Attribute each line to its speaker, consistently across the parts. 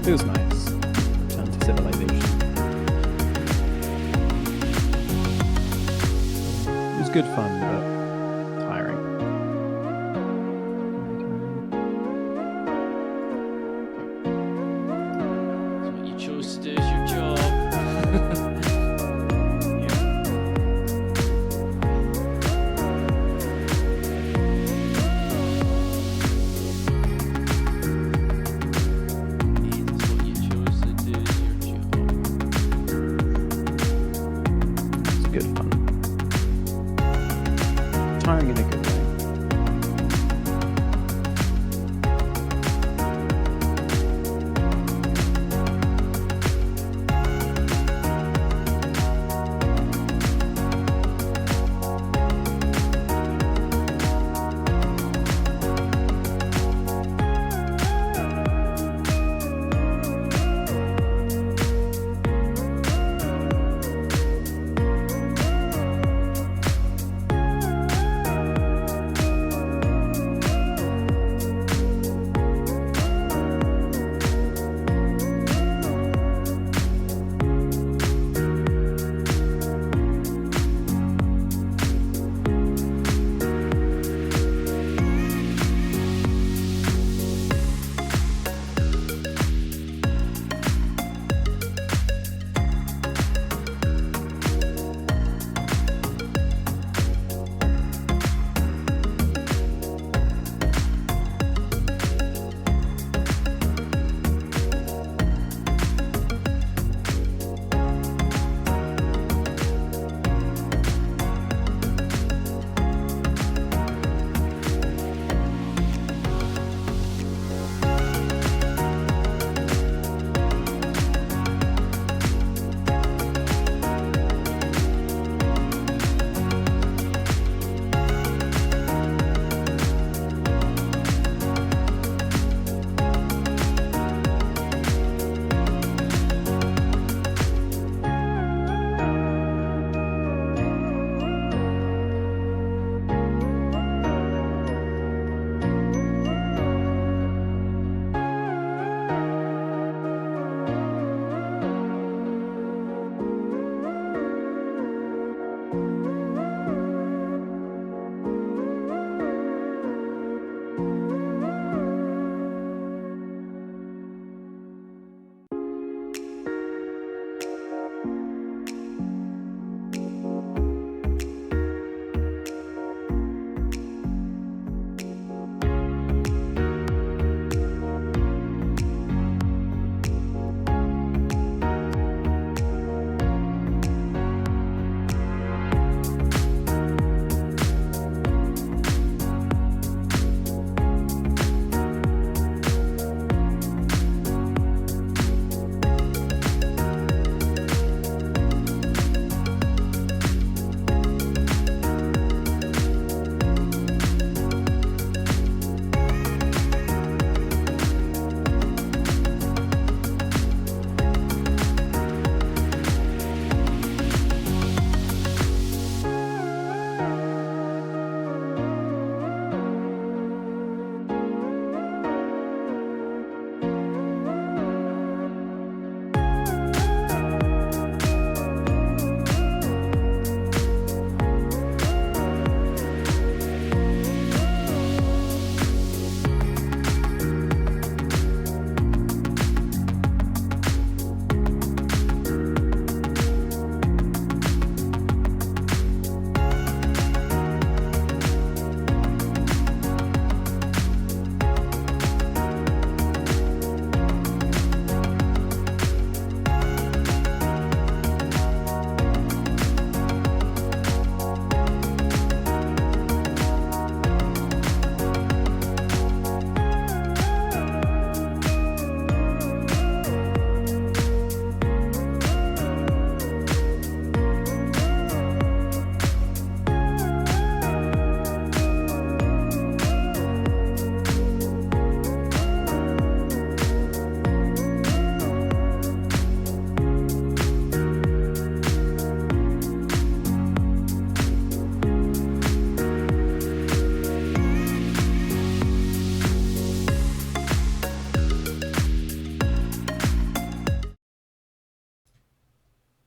Speaker 1: Feels nice. Return to civilization. It was good fun, but tiring.
Speaker 2: What you chose to do is your job.
Speaker 1: It's good fun.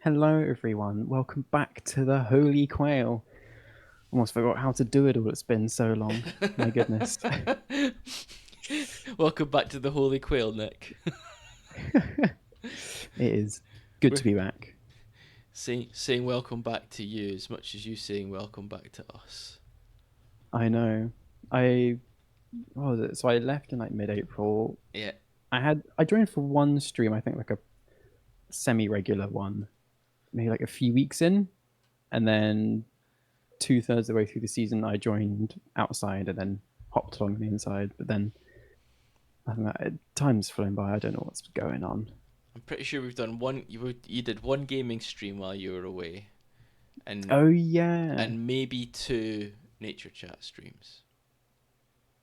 Speaker 1: Hello, everyone. Welcome back to the Holy Quail. Almost forgot how to do it all. It's been so long. My goodness.
Speaker 2: Welcome back to the Holy Quail, Nick.
Speaker 1: It is good to
Speaker 2: We're
Speaker 1: be back.
Speaker 2: saying welcome back to you as much as you saying welcome back to us.
Speaker 1: I know. I what was it? So I left in like mid-April.
Speaker 2: Yeah,
Speaker 1: I joined for one stream. I think like a semi-regular one, maybe like a few weeks in, and then 2/3 of the way through the season, I joined outside and then hopped along the inside. But then I don't know, time's flown by. I don't know what's going on.
Speaker 2: I'm pretty sure we've done one. You did one gaming stream while you were away, and
Speaker 1: Oh yeah.
Speaker 2: and maybe two nature chat streams.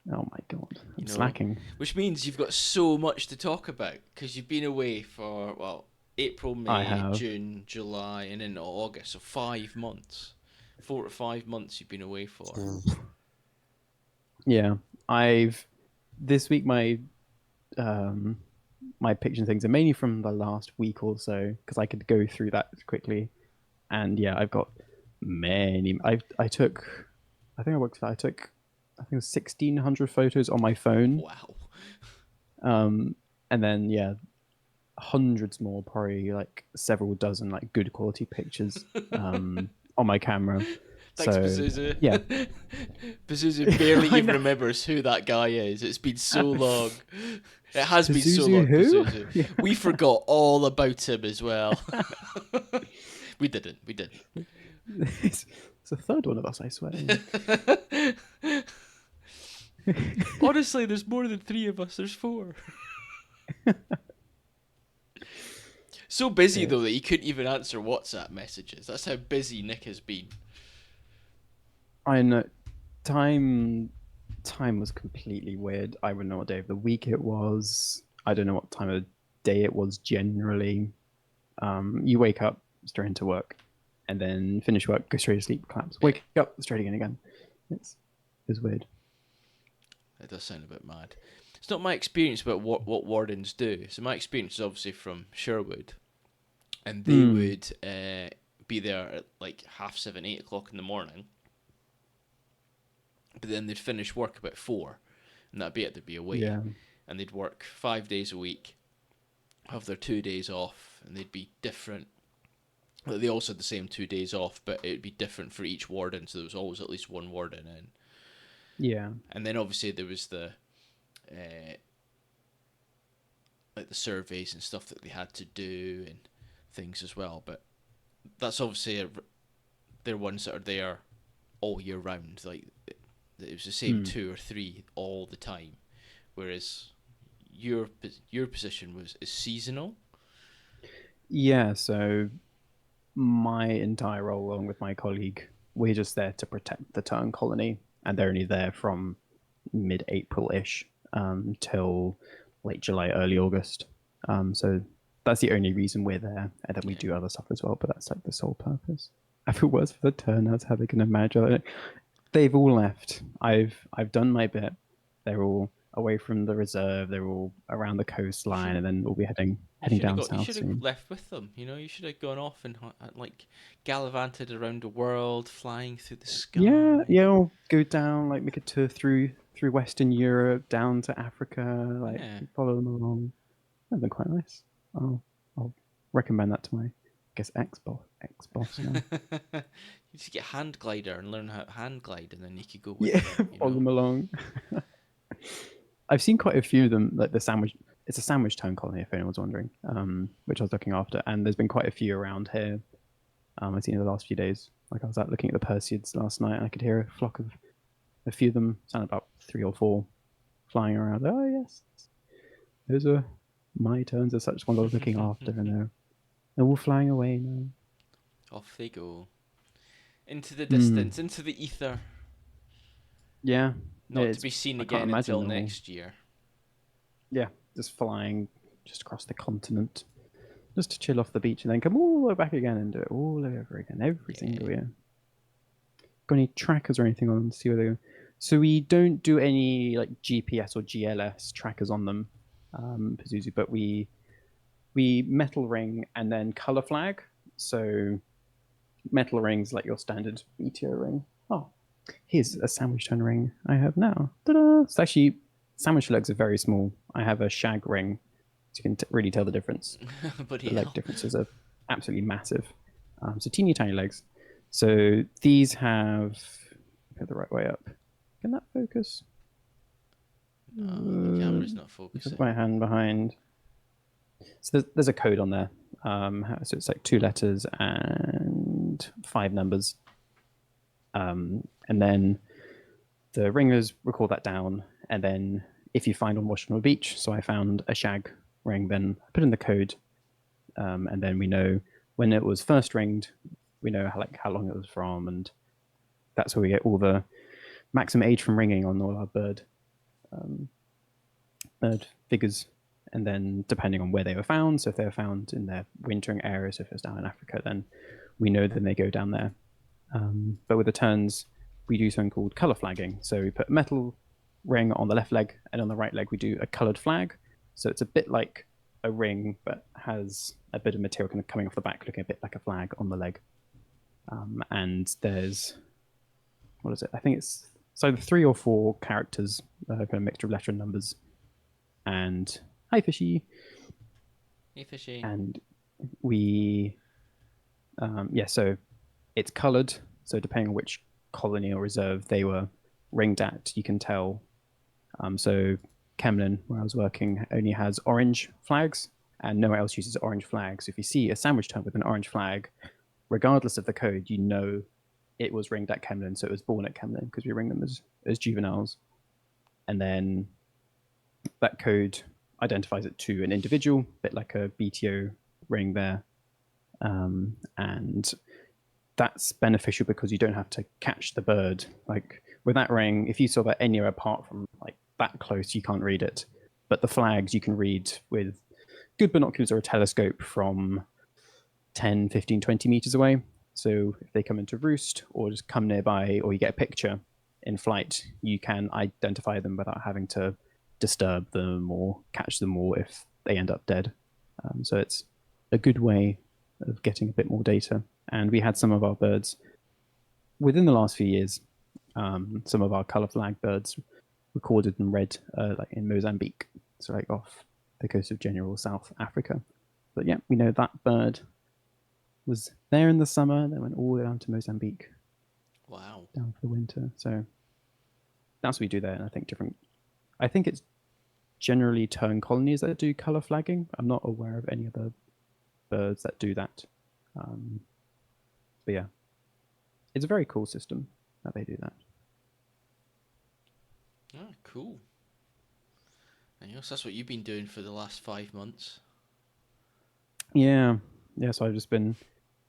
Speaker 1: Oh my god.
Speaker 2: You
Speaker 1: I'm
Speaker 2: know,
Speaker 1: slacking.
Speaker 2: which means you've got so much to talk about because you've been away for April,
Speaker 1: I
Speaker 2: May,
Speaker 1: have.
Speaker 2: June, July, and into August. So 5 months, 4 to 5 months you've been away for.
Speaker 1: Yeah. I've this week um my picture things are mainly from the last week or so because I could go through that quickly. And yeah, I've got many. I took, I think I worked. I took, I think it was 1,600 photos on my phone.
Speaker 2: Wow.
Speaker 1: And then yeah, hundreds more, probably like several dozen like good quality pictures on my camera.
Speaker 2: Thanks,
Speaker 1: So
Speaker 2: Pazuzu.
Speaker 1: yeah,
Speaker 2: Pazuzu barely
Speaker 1: I
Speaker 2: even
Speaker 1: know.
Speaker 2: remembers who that guy is. It's been so long. It has been so
Speaker 1: Pazuzu
Speaker 2: long,
Speaker 1: who?
Speaker 2: Pazuzu.
Speaker 1: Yeah.
Speaker 2: We forgot all about him as well. We didn't. We didn't.
Speaker 1: It's a third one of us, I swear.
Speaker 2: Honestly, there's more than three of us. There's four. So busy
Speaker 1: Yeah.
Speaker 2: though that he couldn't even answer WhatsApp messages. That's how busy Nick has been.
Speaker 1: I know. Time time was completely weird. I wouldn't know what day of the week it was. I don't know what time of day it was generally. You wake up straight into work, and then finish work, go straight to sleep, collapse, wake up, straight again. It's weird.
Speaker 2: It does sound a bit mad. It's not my experience about what wardens do. So my experience is obviously from Sherwood, and they would be there at like 7:30, 8 o'clock in the morning. But then they'd finish work about 4, and that'd be it. They'd be away,
Speaker 1: Yeah.
Speaker 2: and they'd work 5 days a week, have their 2 days off, and they'd be different. They also had the same 2 days off, but it'd be different for each warden. So there was always at least one warden in.
Speaker 1: Yeah.
Speaker 2: And then obviously there was the like the surveys and stuff that they had to do and things as well. But that's obviously they're ones that are there all year round. Like it was the same 2 or 3 all the time, whereas your position is seasonal.
Speaker 1: Yeah. So my entire role, along with my colleague, we're just there to protect the Tern colony, and they're only there from mid-April ish till late July, early August. So that's the only reason we're there, and then we do other stuff as well. But that's like the sole purpose. If it was for the turnouts, how they can imagine? They've all left. I've done my bit. They're all away from the reserve. They're all around the coastline, and then we'll be heading down
Speaker 2: You
Speaker 1: south
Speaker 2: should have
Speaker 1: soon.
Speaker 2: left with them. You know, you should have gone off and like gallivanted around the world, flying through the sky.
Speaker 1: Yeah, yeah. We'll go down, like make a tour through Western Europe, down to Africa, like follow them along. That'd been quite nice. I'll recommend that to my, I guess, ex boss now.
Speaker 2: You just get hand glider and learn how to hand glide, and then you could go with
Speaker 1: Yeah,
Speaker 2: them. You
Speaker 1: follow
Speaker 2: know?
Speaker 1: them along. I've seen quite a few of them, like the sandwich. It's a sandwich tone colony, if anyone's wondering, which I was looking after, and there's been quite a few around here. I've seen in the last few days. Like I was out looking at the Perseids last night, and I could hear a flock of a few of them, sound about 3 or 4, flying around. Oh yes, those are my turns as such. Ones I was looking after, and they're all flying away now.
Speaker 2: Off they go into the distance, into the ether.
Speaker 1: Yeah,
Speaker 2: not to be seen again until next year.
Speaker 1: Yeah, just flying just across the continent, just to chill off the beach, and then come all the way back again and do it all over again every single year. Got any trackers or anything on them to see where they go? So we don't do any like GPS or GLS trackers on them, Pazuzu, but we metal ring and then color flag. So metal rings like your standard meteor ring. Oh, here's a sandwich tone ring I have now. Ta-da! It's actually sandwich legs are very small. I have a shag ring, so you can really tell the difference.
Speaker 2: Bloody
Speaker 1: The leg
Speaker 2: hell.
Speaker 1: differences are absolutely massive. So teeny tiny legs. So these have put the right way up. Can that focus?
Speaker 2: The camera's not
Speaker 1: Put
Speaker 2: focusing.
Speaker 1: my hand behind. So there's a code on there. So it's like 2 letters and 5 numbers. And then the ringers record that down. And then if you find on Washington Beach, so I found a shag ring, then I put in the code. And then we know when it was first ringed, we know how long it was from. And that's where we get all the maximum age from ringing on all our bird figures. And then depending on where they were found, so if they were found in their wintering area, so if it was down in Africa, then we know then they go down there. But with the terns, we do something called color flagging. So we put a metal ring on the left leg, and on the right leg we do a colored flag. So it's a bit like a ring, but has a bit of material kind of coming off the back, looking a bit like a flag on the leg. And there's, what is it? I think it's either 3 or 4 characters, kind of mixture of letter and numbers. And hi, fishy.
Speaker 2: Hey, fishy.
Speaker 1: And we, so it's colored. So depending on which colony or reserve they were ringed at, you can tell. So Kemlin, where I was working, only has orange flags, and nowhere else uses orange flags. So if you see a sandwich tone with an orange flag, regardless of the code, you know it was ringed at Kemlin, so it was born at Kemlin, because we ring them as juveniles. And then that code identifies it to an individual, a bit like a BTO ring there. And that's beneficial because you don't have to catch the bird. Like with that ring, if you saw that anywhere apart from like that close, you can't read it. But the flags you can read with good binoculars or a telescope from 10, 15, 20 meters away. So if they come into roost or just come nearby, or you get a picture in flight, you can identify them without having to disturb them or catch them, or if they end up dead. So it's a good way of getting a bit more data. And we had some of our birds within the last few years, some of our color flag birds recorded and read like in Mozambique, so like off the coast of General South Africa. But yeah, we know that bird was there in the summer, then went all the way down to Mozambique.
Speaker 2: Wow.
Speaker 1: Down for the winter. So that's what we do there. And I think it's generally tern colonies that do color flagging. I'm not aware of any other birds that do that. But yeah, it's a very cool system that they do that.
Speaker 2: Ah, cool. And yes, that's what you've been doing for the last 5 months.
Speaker 1: Yeah. So I've just been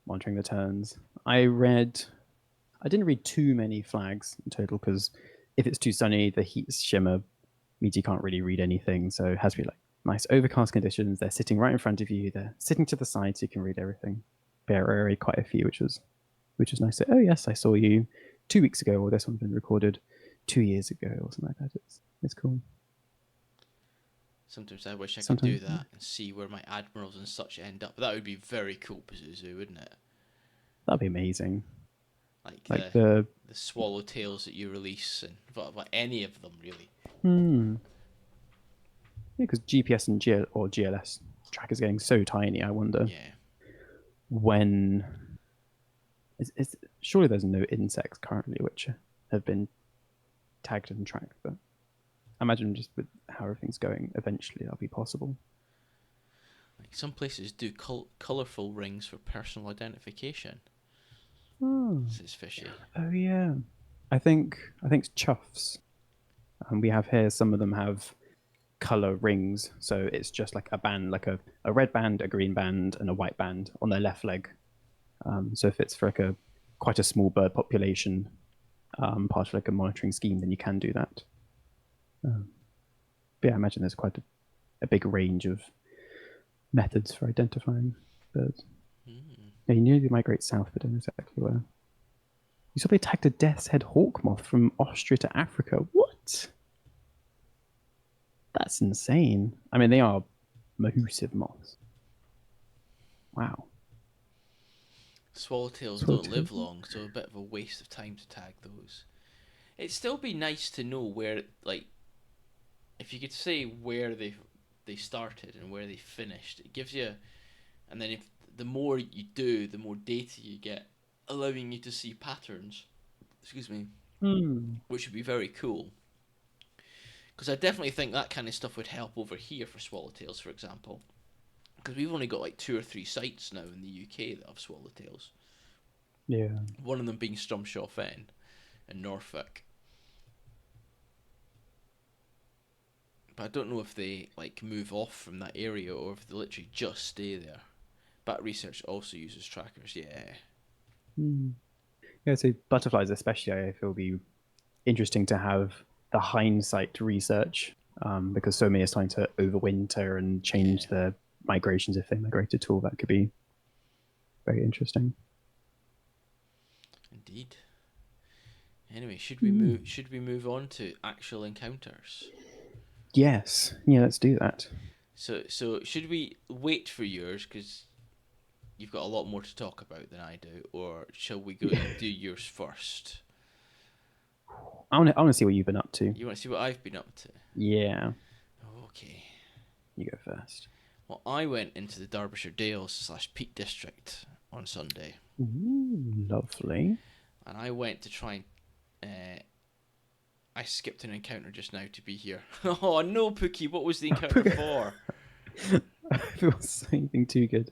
Speaker 1: monitoring the terns. I didn't read too many flags in total, because if it's too sunny, the heat shimmer means you can't really read anything. So it has to be like nice overcast conditions. They're sitting right in front of you. They're sitting to the side, so you can read everything. There are already quite a few, which was nice. So, oh yes, I saw you 2 weeks ago, or this one's been recorded 2 years ago, or something like that. It's cool.
Speaker 2: Sometimes I wish I could do
Speaker 1: Sometimes,
Speaker 2: that and see where my admirals and such end up. That would be very cool, Pazuzu, wouldn't it?
Speaker 1: that'd be amazing.
Speaker 2: Like
Speaker 1: Like
Speaker 2: the swallowtails that you release, and but any of them really.
Speaker 1: because GPS and or GLS track is getting so tiny. I wonder
Speaker 2: Yeah.
Speaker 1: when. Surely there's no insects currently which have been tagged and tracked, but I imagine just with how everything's going, eventually that'll be possible.
Speaker 2: Like some places do colourful rings for personal identification.
Speaker 1: Oh,
Speaker 2: This is fishy.
Speaker 1: oh yeah. I think it's chuffs. We have here, some of them have color rings, so it's just like a band, like a red band, a green band, and a white band on their left leg. So if it's for like quite a small bird population, part of like a monitoring scheme, then you can do that. But yeah, I imagine there's quite a big range of methods for identifying birds. Yeah, you knew they migrate south, but don't know exactly where. You saw they tagged a death's head hawk moth from Austria to Africa. What? That's insane. I mean, they are massive moths. Wow.
Speaker 2: Swallowtails don't live
Speaker 1: Swallowtail.
Speaker 2: long, so a bit of a waste of time to tag those. It'd still be nice to know where, like, if you could say where they started and where they finished. It gives you, and then if the more you do, the more data you get, allowing you to see patterns. Excuse me,
Speaker 1: Hmm.
Speaker 2: which would be very cool. Because I definitely think that kind of stuff would help over here for swallowtails, for example. Because we've only got like 2 or 3 sites now in the UK that have swallowtails.
Speaker 1: Yeah.
Speaker 2: One of them being Strumshaw Fen in Norfolk. But I don't know if they like move off from that area or if they literally just stay there. Bat Research also uses trackers, yeah.
Speaker 1: Hmm. Yeah. So butterflies, especially, I feel be interesting to have the hindsight research because so many are starting to overwinter and
Speaker 2: Yeah,
Speaker 1: change their migrations if they migrate at all. That could be very interesting.
Speaker 2: indeed. Anyway,
Speaker 1: Hmm.
Speaker 2: should we move on to actual encounters?
Speaker 1: Yes. Yeah. Let's do that.
Speaker 2: So should we wait for yours because you've got a lot more to talk about than I do, or shall we go do yours first?
Speaker 1: I want to see what you've been up to.
Speaker 2: You want to see what I've been up to?
Speaker 1: Yeah.
Speaker 2: Okay.
Speaker 1: You go first.
Speaker 2: Well, I went into the Derbyshire Dales / Peak District on Sunday,
Speaker 1: Ooh, lovely.
Speaker 2: and I went to try and. I skipped an encounter just now to be here. Oh no, Pookie! What was the encounter for?
Speaker 1: If it was anything too good,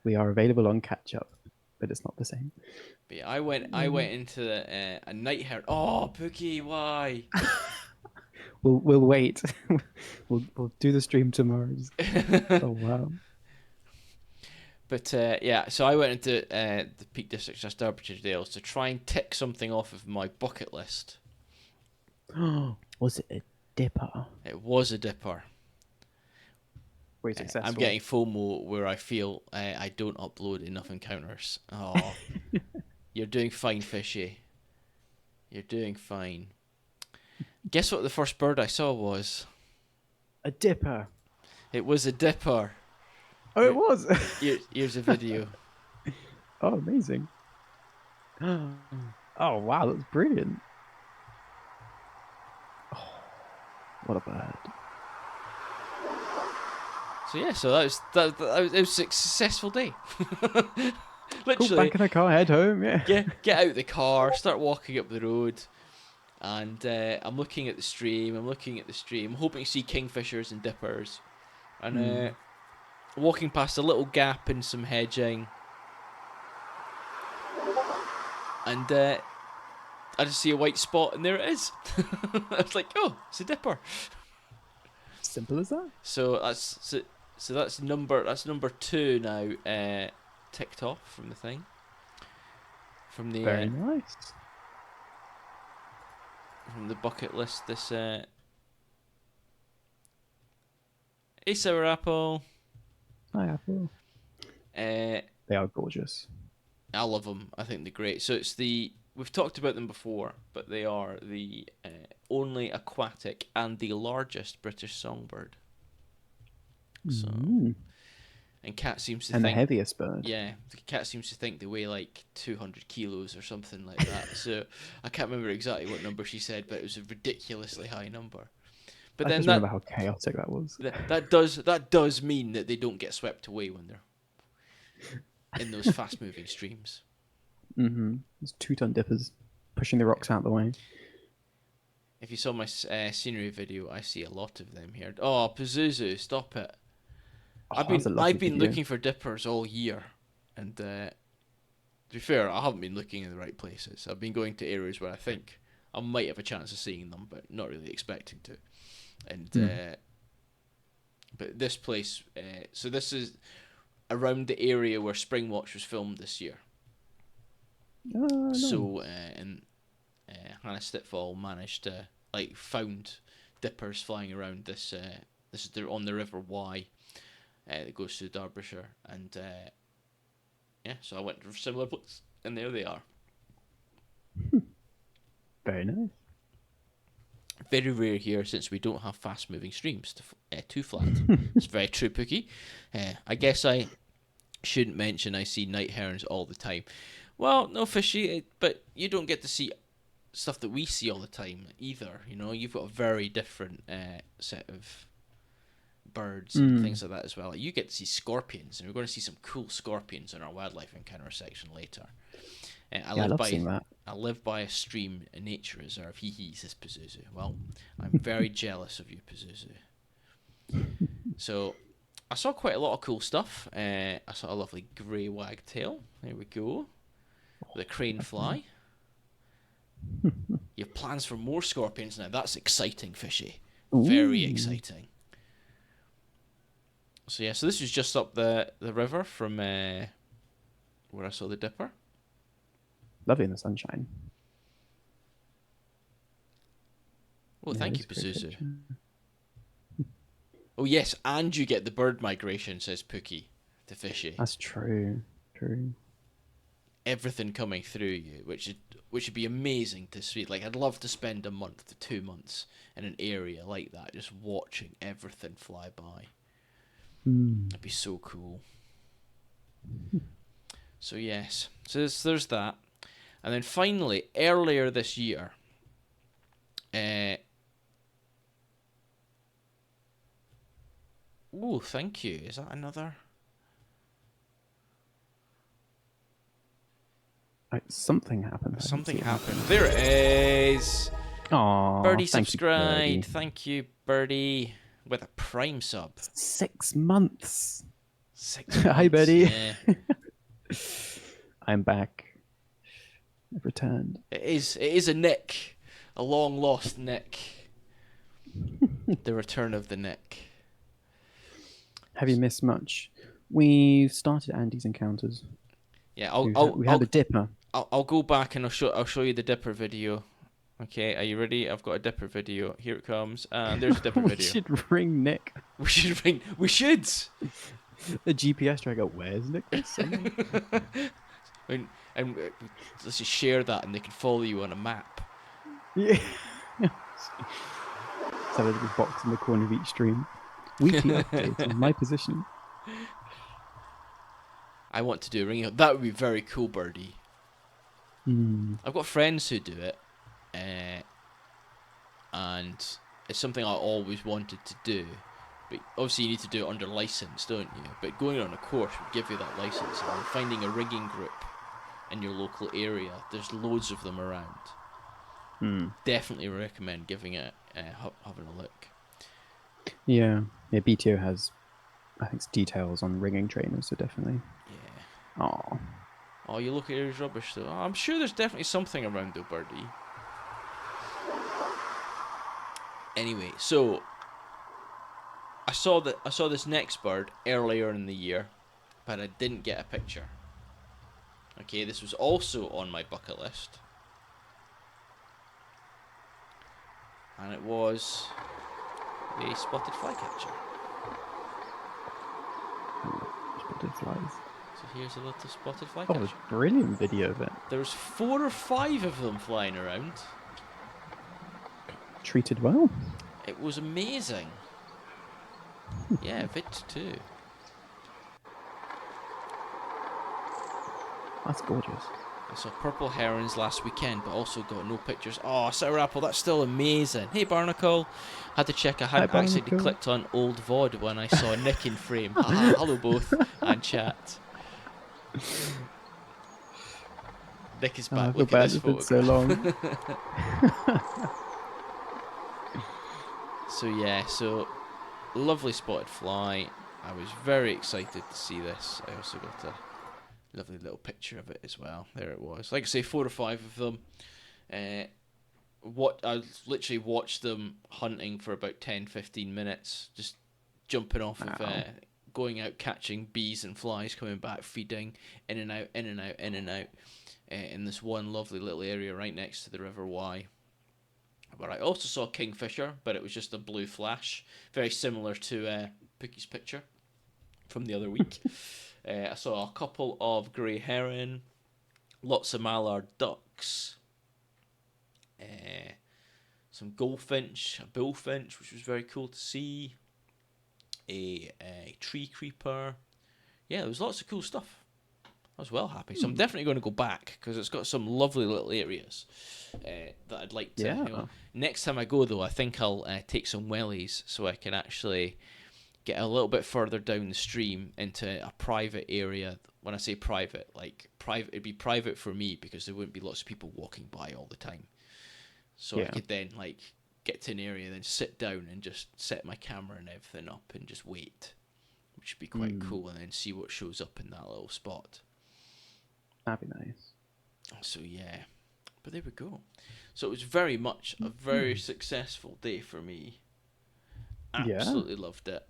Speaker 1: we are available on catch up, but it's not the same.
Speaker 2: But yeah, I went into a night herd. Oh, Pookie, why?
Speaker 1: We'll wait. We'll do the stream tomorrow. Oh wow.
Speaker 2: But yeah, so I went into the Peak District / Derbyshire Dales to try and tick something off of my bucket list.
Speaker 1: Was it a dipper?
Speaker 2: It was a dipper.
Speaker 1: Very
Speaker 2: I'm
Speaker 1: successful.
Speaker 2: getting FOMO where I feel I don't upload enough encounters. Oh, you're doing fine, fishy. You're doing fine. Guess what the first bird I saw was?
Speaker 1: A dipper.
Speaker 2: It was a dipper.
Speaker 1: Oh, it was.
Speaker 2: Here's a video.
Speaker 1: Oh, amazing. Oh wow, that's brilliant. Oh, what a bird.
Speaker 2: So yeah, so that was it was a successful day.
Speaker 1: Cool,
Speaker 2: Literally,
Speaker 1: back in the car, head home. Yeah.
Speaker 2: get out the car, start walking up the road, and I'm looking at the stream. I'm hoping to see kingfishers and dippers, and walking past a little gap in some hedging, and I just see a white spot, and there it is. I was like, oh, it's a dipper.
Speaker 1: Simple as that.
Speaker 2: So that's number 2 now, ticked off from the thing. From the
Speaker 1: Very nice.
Speaker 2: from the bucket list. This hey sour apple.
Speaker 1: Hi, Apple.
Speaker 2: Uh,
Speaker 1: They are gorgeous.
Speaker 2: I love them. I think they're great. So we've talked about them before, but they are the only aquatic and the largest British songbird. So, and Cat seems to
Speaker 1: and
Speaker 2: think
Speaker 1: the heaviest bird.
Speaker 2: yeah, the cat seems to think they weigh like 200 kilos or something like that. So I can't remember exactly what number she said, but it was a ridiculously high number. But
Speaker 1: I
Speaker 2: then
Speaker 1: just remember how chaotic that was.
Speaker 2: that does mean that they don't get swept away when they're in those fast moving streams.
Speaker 1: There's 2-ton dippers pushing the rocks out the way.
Speaker 2: If you saw my scenery video, I see a lot of them here. Oh, Pazuzu, stop it!
Speaker 1: Oh, that was a lovely
Speaker 2: I've been
Speaker 1: video.
Speaker 2: looking for dippers all year, and to be fair, I haven't been looking in the right places. I've been going to areas where I think I might have a chance of seeing them, but not really expecting to. And but this place, so this is around the area where Springwatch was filmed this year.
Speaker 1: Oh, nice.
Speaker 2: So and Hannah Stitfall managed to found dippers flying around this. This is on the River Wye. That goes to Derbyshire, and yeah, so I went to a similar place, and there they are.
Speaker 1: Very nice.
Speaker 2: Very rare here since we don't have fast moving streams too flat. It's very true, Pookie. I guess I Shouldn't mention I see night herons all the time. Well, no, fishy, but you don't get to see stuff that we see all the time either. You know, you've got a very different set of birds and things like that as well. Like, you get to see scorpions, and we're going to see some cool scorpions in our wildlife encounter section later.
Speaker 1: I love seeing that.
Speaker 2: I live by a stream, a nature reserve. Hee hee, says Pazuzu. Well, I'm very jealous of you, Pazuzu. So, I saw quite a lot of cool stuff. I saw a lovely grey wagtail. There we go. With a crane fly. You have plans for more scorpions now. That's exciting, fishy. Very exciting. So yeah, so this was just up the river from where I saw the dipper.
Speaker 1: Lovely in the sunshine.
Speaker 2: Oh, thank you, Pazuzu. Oh yes, and you get the bird migration, says Pookie to Fishy.
Speaker 1: That's true. True.
Speaker 2: Everything coming through you, which would be amazing to see. Like, I'd love to spend a month to 2 months in an area like that, just watching everything fly by. That'd be so cool. So yes, so there's that, and then finally earlier this year, oh, thank you. Is that another?
Speaker 1: Something happened.
Speaker 2: Something happened. There it is.
Speaker 1: Aww,
Speaker 2: Birdie
Speaker 1: thank
Speaker 2: subscribed.
Speaker 1: You, Birdie.
Speaker 2: Thank you, Birdie, with a Prime sub.
Speaker 1: 6 months.
Speaker 2: 6 months.
Speaker 1: Hi, Birdie.
Speaker 2: Yeah.
Speaker 1: I'm back. I've returned.
Speaker 2: It is a Nick, a long lost Nick. The return of the Nick.
Speaker 1: Have you missed much? We've started Andy's Encounters.
Speaker 2: Yeah,
Speaker 1: we had a dipper.
Speaker 2: I'll go back and I'll show you the dipper video. Okay, are you ready? I've got a dipper video. Here it comes. And there's a dipper
Speaker 1: we
Speaker 2: video.
Speaker 1: We should ring Nick.
Speaker 2: We should.
Speaker 1: The GPS tracker. Where's Nick?
Speaker 2: And let's just share that, and they can follow you on a map.
Speaker 1: Yeah. So there's a box in the corner of each stream. Weekly update on my position.
Speaker 2: I want to do a ring. That would be very cool, Birdie. I've got friends who do it, and it's something I always wanted to do. But obviously you need to do it under license, don't you? But going on a course would give you that license. And finding a rigging group in your local area, there's loads of them around. Definitely recommend giving it, having a look.
Speaker 1: Yeah, BTO has, I think, details on rigging trainers, so definitely.
Speaker 2: Yeah.
Speaker 1: Oh,
Speaker 2: you look at his rubbish though. I'm sure there's definitely something around though, Birdie. Anyway, so I saw this next bird earlier in the year, but I didn't get a picture. Okay, this was also on my bucket list. And it was a spotted flycatcher.
Speaker 1: Spotted flies.
Speaker 2: So here's a little spotted flycatcher.
Speaker 1: Oh, a brilliant video of it.
Speaker 2: There was 4 or 5 of them flying around.
Speaker 1: Treated well.
Speaker 2: It was amazing. Yeah, Vit too.
Speaker 1: That's gorgeous.
Speaker 2: I saw purple herons last weekend, but also got no pictures. Oh, sour apple, that's still amazing. Hey, Barnacle. Had to check I hadn't accidentally clicked on old VOD when I saw Nick in frame. Hello both, and chat. Nick is back. Look at this photograph.
Speaker 1: So long.
Speaker 2: So yeah, lovely spotted fly. I was very excited to see this. I also got a lovely little picture of it as well. There it was. Like I say, 4 or 5 of them. I literally watched them hunting for about 10-15 minutes, just jumping off of going out catching bees and flies, coming back feeding, in and out, in and out, in and out, in this one lovely little area right next to the River Wye. But I also saw kingfisher, but it was just a blue flash, very similar to Pookie's picture from the other week. I saw a couple of grey heron, lots of mallard ducks, some goldfinch, a bullfinch, which was very cool to see, a tree creeper, yeah, there was lots of cool stuff. I was well happy. So I'm
Speaker 1: Hmm.
Speaker 2: definitely going to go back because it's got some lovely little areas that I'd like to.
Speaker 1: Yeah.
Speaker 2: Next time I go though, I think I'll take some wellies so I can actually get a little bit further down the stream into a private area. When I say private, like private, it'd be private for me because there wouldn't be lots of people walking by all the time. So I
Speaker 1: Yeah.
Speaker 2: could then like get to an area, then sit down and just set my camera and everything up and just wait, which would be quite
Speaker 1: Hmm.
Speaker 2: cool, and then see what shows up in that little spot.
Speaker 1: That'd be nice.
Speaker 2: So yeah, but there we go. So it was very much a very
Speaker 1: Hmm.
Speaker 2: successful day for me.
Speaker 1: Yeah.
Speaker 2: Absolutely loved it.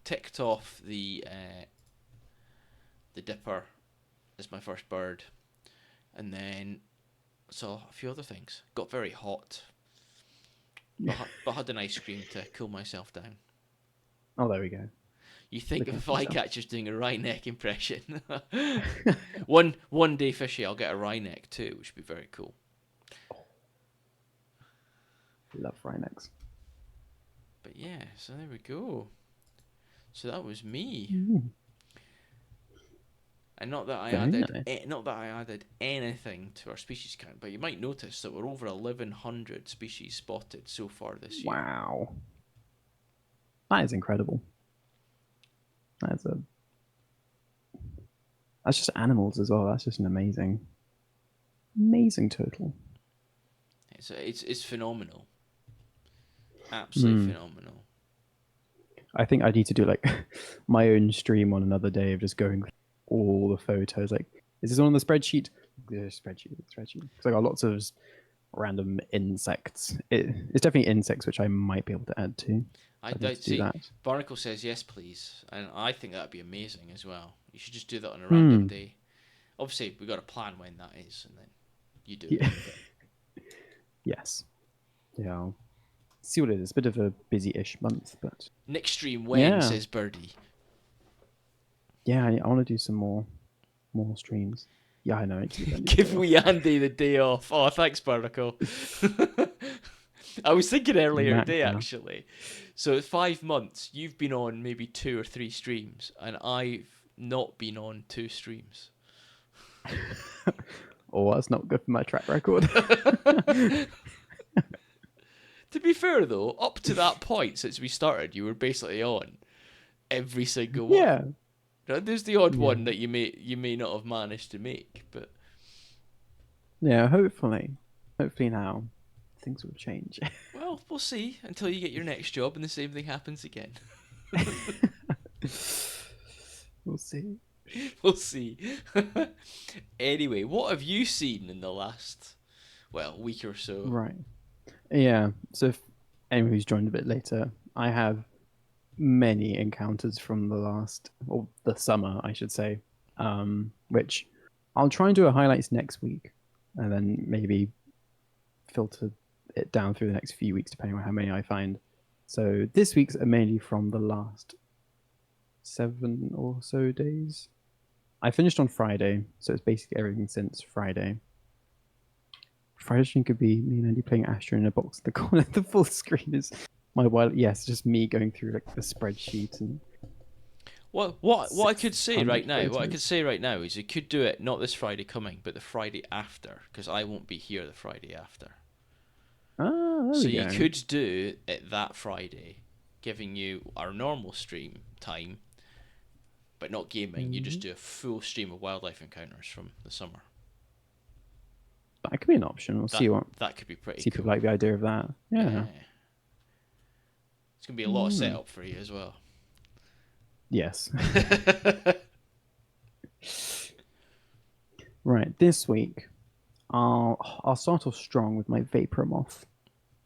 Speaker 2: Ticked off the dipper as my first bird, and then saw a few other things. Got very hot, but had an ice cream to cool myself down.
Speaker 1: Oh, there we go.
Speaker 2: You think
Speaker 1: Looking
Speaker 2: of a
Speaker 1: after yourself.
Speaker 2: flycatcher's doing a wry neck impression. One day fishy, I'll get a wry neck too, which would be very cool.
Speaker 1: Love Rhinex.
Speaker 2: But yeah, so there we go. So that was me.
Speaker 1: Mm,
Speaker 2: And not that I
Speaker 1: very
Speaker 2: added,
Speaker 1: nice.
Speaker 2: not that I added anything to our species count, but you might notice that we're over 1,100 species spotted so far this year.
Speaker 1: Wow. That is incredible. That's a that's just animals as well. That's just an amazing total.
Speaker 2: It's phenomenal, absolutely phenomenal.
Speaker 1: I think I need to do like my own stream on another day of just going through all the photos. Like, is this on the spreadsheet? The spreadsheet. Because I got lots of random insects. It's definitely insects which I might be able to add to.
Speaker 2: I
Speaker 1: I need
Speaker 2: don't
Speaker 1: to do
Speaker 2: see.
Speaker 1: that.
Speaker 2: Barnacle says yes, please, and I think that'd be amazing as well. You should just do that on a random
Speaker 1: Hmm.
Speaker 2: day. Obviously, we got to plan when that is, and then you do
Speaker 1: Yeah.
Speaker 2: it. But
Speaker 1: Yes. Yeah. I'll see what it is. A bit of a busy-ish month, but
Speaker 2: next stream when,
Speaker 1: yeah,
Speaker 2: says Birdie.
Speaker 1: yeah. I want to do some more streams. Yeah, I know. I need to give Andy the
Speaker 2: Give
Speaker 1: day off.
Speaker 2: wee Andy the day off. Oh, thanks, Barnacle. I was thinking earlier
Speaker 1: Mac
Speaker 2: today
Speaker 1: now.
Speaker 2: actually. So 5 months, you've been on maybe 2 or 3 streams, and I've not been on 2 streams.
Speaker 1: Oh, that's not good for my track record.
Speaker 2: To be fair though, up to that point since we started, you were basically on every single one.
Speaker 1: Yeah.
Speaker 2: Now, there's the odd
Speaker 1: Yeah.
Speaker 2: one that you may not have managed to make, but
Speaker 1: Yeah, hopefully now things will change.
Speaker 2: well, we'll see until you get your next job and the same thing happens again.
Speaker 1: We'll see.
Speaker 2: We'll see. Anyway, what have you seen in the last, week or so?
Speaker 1: Right. Yeah. So if anyone who's joined a bit later, I have many encounters from the summer, I should say, which I'll try and do a highlights next week, and then maybe filter it down through the next few weeks, depending on how many I find. So this week's are mainly from the last 7 or so days. I finished on Friday, so it's basically everything since Friday. Friday stream could be me and Andy playing Astro in a box in the corner. The full screen is my wild. Yes, just me going through like the spreadsheet and
Speaker 2: What I could say
Speaker 1: 600
Speaker 2: right now, what I
Speaker 1: photos.
Speaker 2: could say right now is you could do it not this Friday coming, but the Friday after, because I won't be here the Friday after.
Speaker 1: Ah, there
Speaker 2: So
Speaker 1: we
Speaker 2: you
Speaker 1: go.
Speaker 2: could do it that Friday, giving you our normal stream time, but not gaming. You just do a full stream of wildlife encounters from the summer.
Speaker 1: That could be an option. We'll see
Speaker 2: That could be pretty
Speaker 1: see
Speaker 2: cool.
Speaker 1: people like the idea of that. Yeah.
Speaker 2: It's gonna be a lot of setup for you as well.
Speaker 1: Yes. Right. This week, I'll start off strong with my Vapor Moth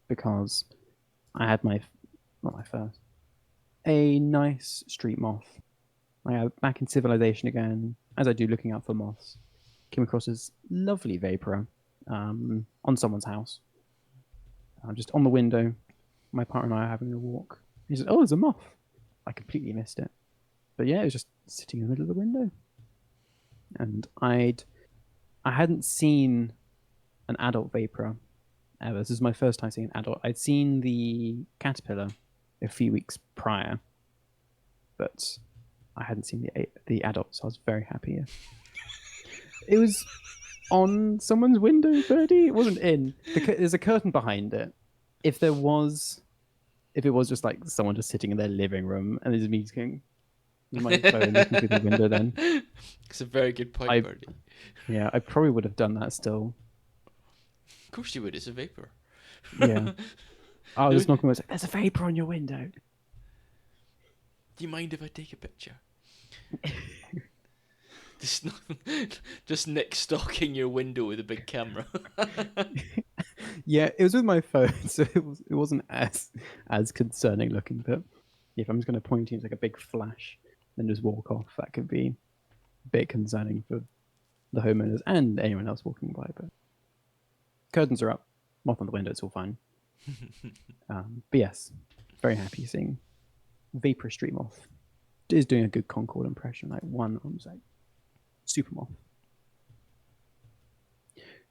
Speaker 1: because I had not my first, a nice street moth. I am back in Civilization again, as I do looking out for moths. Came across this lovely Vaporer on someone's house. I'm just on the window. My partner and I are having a walk. He said, "Oh, there's a moth." I completely missed it, but yeah, it was just sitting in the middle of the window, and I hadn't seen an adult Vaporer ever. This is my first time seeing an adult. I'd seen the caterpillar a few weeks prior, but I hadn't seen the adult, so I was very happy. Yeah. It was on someone's window, Birdie. It wasn't in. There's a curtain behind it. If there was, if it was just like someone just sitting in their living room and there's me going with my phone looking through the window, then
Speaker 2: It's a very good point,
Speaker 1: I,
Speaker 2: Birdie.
Speaker 1: yeah, I probably would have done that still.
Speaker 2: Of course you would. It's a vapor.
Speaker 1: Yeah. I was
Speaker 2: Do
Speaker 1: just knocking. I was like, "There's a vapor on your window."
Speaker 2: you mind if I take a picture? Just, just Nick stalking your window with a big camera.
Speaker 1: Yeah, it was with my phone, so it wasn't as concerning looking. But if I'm just going to point to you, it's like a big flash, then just walk off. That could be a bit concerning for the homeowners and anyone else walking by. But curtains are up, moth on the window, it's all fine. But yes, very happy seeing Vapor Street Moth. It is doing a good Concord impression, like one arm's like super moth.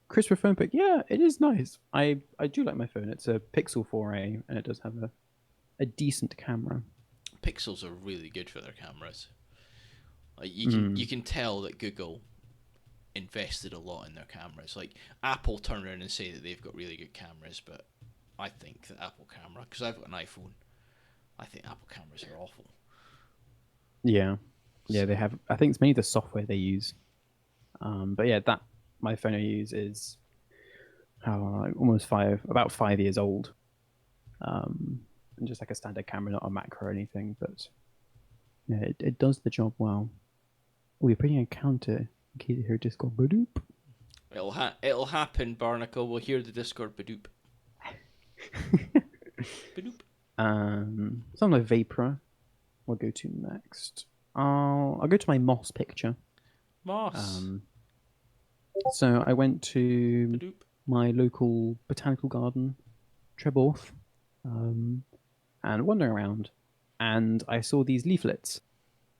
Speaker 1: Crisper phone pic, yeah, it is nice. I do like my phone. It's a Pixel 4a and it does have a decent camera.
Speaker 2: Pixels are really good for their cameras. Like you
Speaker 1: Mm.
Speaker 2: can tell that Google invested a lot in their cameras. Like Apple turn around and say that they've got really good cameras, but I think the Apple camera, because I've got an iPhone, I think Apple cameras are awful.
Speaker 1: Yeah, yeah,
Speaker 2: So,
Speaker 1: they have. I think it's mainly the software they use. But yeah, that my phone I use is almost about 5 years old. And just like a standard camera, not a macro or anything. But yeah, it does the job well. Oh, you're putting a counter in case you hear Discord. Badoop.
Speaker 2: it'll happen, Barnacle. We'll hear the Discord badoop. Badoop.
Speaker 1: Something like Vapor. We'll go to next. I'll go to my moss picture.
Speaker 2: Moss.
Speaker 1: Um, so I went to
Speaker 2: Badoop.
Speaker 1: my local botanical garden, Treborth, um, and wandering around, and I saw these leaflets,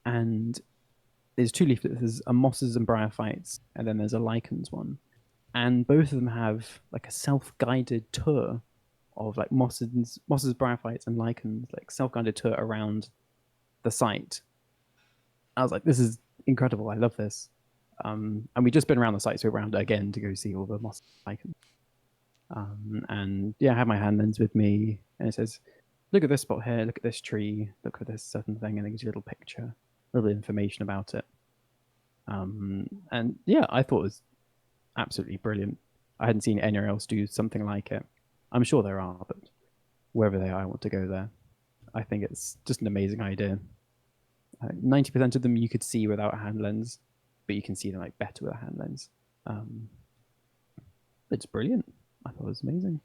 Speaker 1: and there's two leaflets. There's a mosses and bryophytes, and then there's a lichens one, and both of them have like a self-guided tour of like mosses, bryophytes, and lichens, like self-guided tour around the site. I was like, this is incredible. I love this. And we just been around the site, so we're around it again to go see all the moss lichens. And yeah, I have my hand lens with me, and it says, "Look at this spot here. Look at this tree. Look at this certain thing," and it gives you a little picture, a little bit of information about it. And yeah, I thought it was absolutely brilliant. I hadn't seen anyone else do something like it. I'm sure there are, but wherever they are, I want to go there. I think it's just an amazing idea. 90% of them you could see without a hand lens, but you can see them like better with a hand lens. Um, it's brilliant. I thought it was amazing.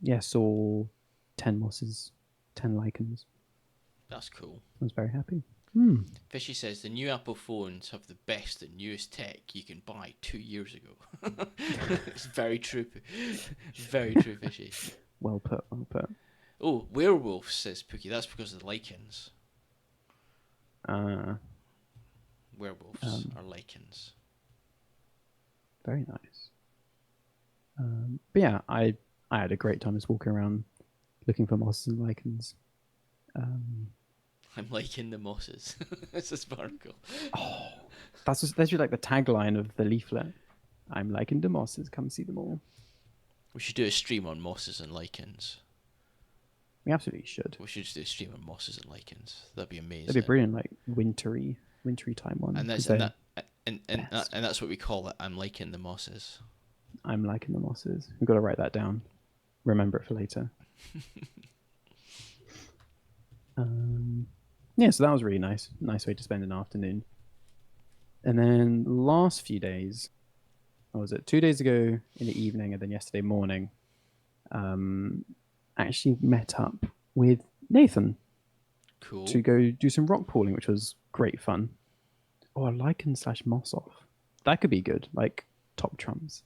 Speaker 1: Yeah, saw 10 mosses, 10 lichens.
Speaker 2: That's cool.
Speaker 1: I was very happy.
Speaker 2: Fishy says the new Apple phones have the best and newest tech you can buy 2 years ago. It's very true. Very true, Fishy.
Speaker 1: Well put, well put.
Speaker 2: Oh, werewolves, says Pookie. That's because of the lichens.
Speaker 1: Uh,
Speaker 2: Werewolves are lichens.
Speaker 1: Very nice. But yeah, I had a great time just walking around looking for mosses and lichens.
Speaker 2: I'm liking the mosses. It's a sparkle.
Speaker 1: Oh, that's literally like the tagline of the leaflet. I'm liking the mosses. Come see them all.
Speaker 2: We should do a stream on mosses and lichens.
Speaker 1: We absolutely should.
Speaker 2: We should just do a stream on mosses and lichens. That'd be amazing.
Speaker 1: That'd be brilliant, like wintry time one.
Speaker 2: And that's and that's what we call it. I'm liking the mosses.
Speaker 1: I'm liking the mosses. We've got to write that down. Remember it for later. Yeah, so that was really nice. Nice way to spend an afternoon. And then last few days, what was it? 2 days ago in the evening and then yesterday morning, actually met up with Nathan
Speaker 2: Cool.
Speaker 1: to go do some rock pooling, which was great fun. Oh, a lichen / moss off. That could be good. Like top trumps.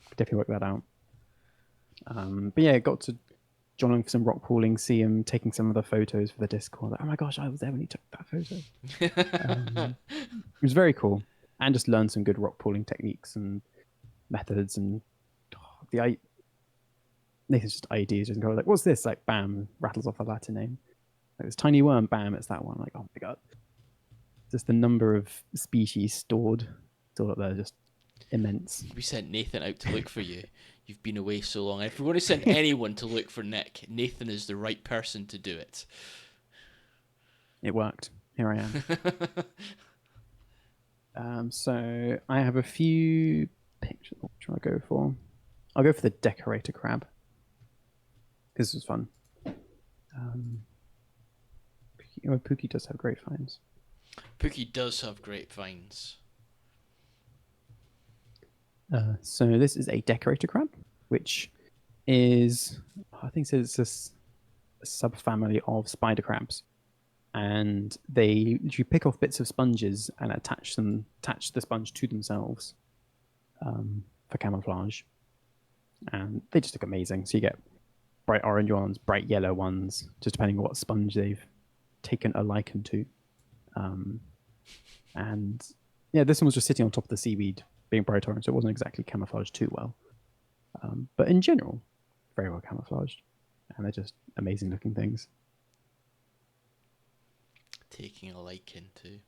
Speaker 1: Could definitely work that out. But yeah, got to join him for some rock pooling, see him taking some of the photos for the Discord. Like, oh my gosh, I was there when he took that photo. It was very cool. And just learn some good rock pooling techniques and methods and Nathan's just ideas and go like, what's this? Like bam, rattles off a Latin name. Like this tiny worm, bam, it's that one. Like, oh my god, just the number of species stored still up there, just immense.
Speaker 2: We sent Nathan out to look for you. You've been away so long. If we're going to send anyone to look for Nick, Nathan is the right person to do it.
Speaker 1: It worked. Here I am. So I have a few pictures. What should I go for? I'll go for the decorator crab. This was fun. Pookie does have great finds.
Speaker 2: Pookie does have great finds.
Speaker 1: So this is a decorator crab, which is, I think it's a subfamily of spider crabs, and they literally pick off bits of sponges and attach the sponge to themselves for camouflage, and they just look amazing. So you get bright orange ones, bright yellow ones, just depending on what sponge they've taken a liken to. And yeah, this one was just sitting on top of the seaweed, being bright orange, so it wasn't exactly camouflaged too well. But in general, very well camouflaged, and they're just amazing looking things.
Speaker 2: Taking a liking to.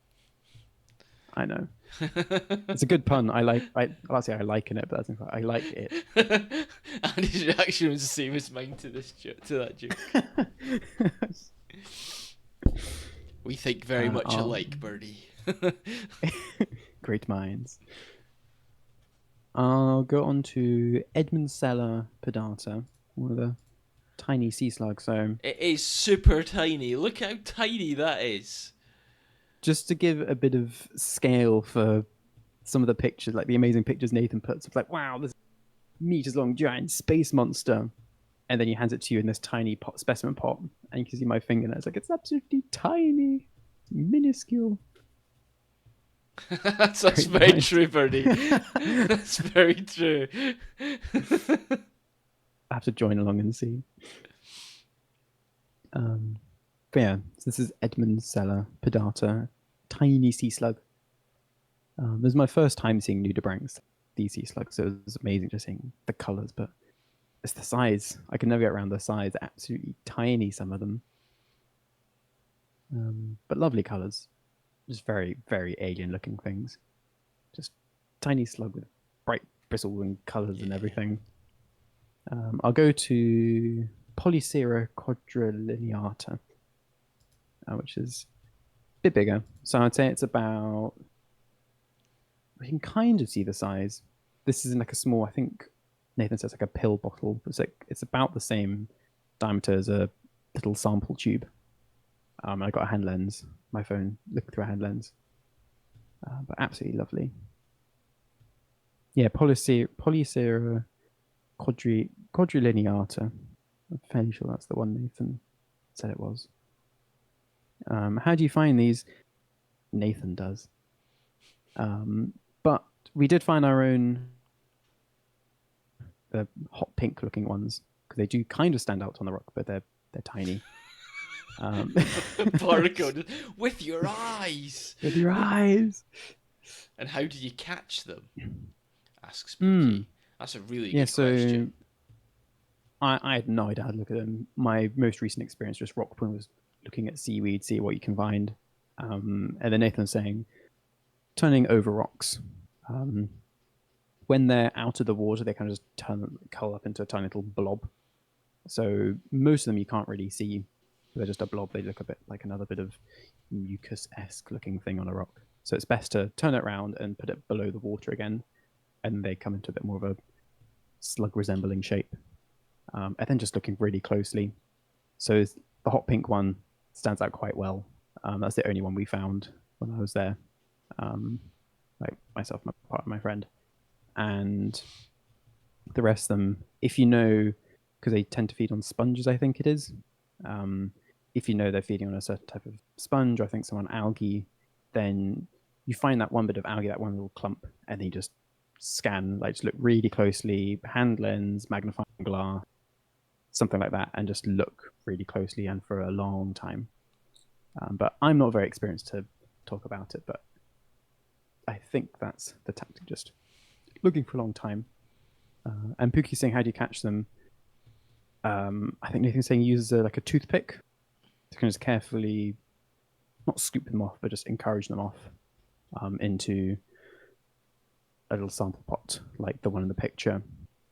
Speaker 1: I know. It's a good pun. I liken it, but I like it.
Speaker 2: And his reaction was the same as mine to that joke. We think very much alike, Birdie.
Speaker 1: Great minds. I'll go on to Edmondsella pedata, one of the tiny sea slugs. So
Speaker 2: it is super tiny. Look how tiny that is.
Speaker 1: Just to give a bit of scale for some of the pictures, like the amazing pictures Nathan puts, it's like, wow, this meters long giant space monster. And then he hands it to you in this tiny specimen pot, and you can see my finger, and it's like, it's absolutely tiny, minuscule.
Speaker 2: That's very true, Birdie. That's very true.
Speaker 1: I have to join along and see. But yeah, so this is Edmondsella pedata, tiny sea slug. This is my first time seeing nudibranchs, these sea slugs, so it was amazing just seeing the colours, but it's the size. I can never get around the size. They're absolutely tiny, some of them. But lovely colours. Just very, very alien-looking things. Just tiny slug with bright bristle and colours and everything. I'll go to Polycera quadrilineata, which is a bit bigger. So I'd say it's about... We can kind of see the size. This is in like a small, I think Nathan says like a pill bottle. It's about the same diameter as a little sample tube. I got a hand lens, my phone, looking through a hand lens. But absolutely lovely. Yeah, Polycera quadrilineata. I'm fairly sure that's the one Nathan said it was. How do you find these? Nathan does. But we did find our own the hot pink looking ones, because they do kind of stand out on the rock, but they're tiny.
Speaker 2: Barcode with your eyes.
Speaker 1: With your eyes.
Speaker 2: And how do you catch them? Asks Spooky. That's a really good question.
Speaker 1: I had no idea how to look at them. My most recent experience just rock pooling was looking at seaweed, see what you can find. And then Nathan's saying, turning over rocks. When they're out of the water, they kind of just curl up into a tiny little blob. So most of them you can't really see. They're just a blob. They look a bit like another bit of mucus-esque looking thing on a rock. So it's best to turn it around and put it below the water again, and they come into a bit more of a slug-resembling shape. And then just looking really closely. So the hot pink one stands out quite well. That's the only one we found when I was there. Like myself, my partner, my friend. And the rest of them, if you know, because they tend to feed on sponges, I think it is. If you know they're feeding on a certain type of sponge, or I think some on algae, then you find that one bit of algae, that one little clump, and then you just scan, like just look really closely, hand lens, magnifying glass, something like that, and just look really closely and for a long time. But I'm not very experienced to talk about it, but I think that's the tactic, just looking for a long time. And Pookie's saying, how do you catch them? I think Nathan's saying use like a toothpick to can just carefully, not scoop them off, but just encourage them off into a little sample pot, like the one in the picture,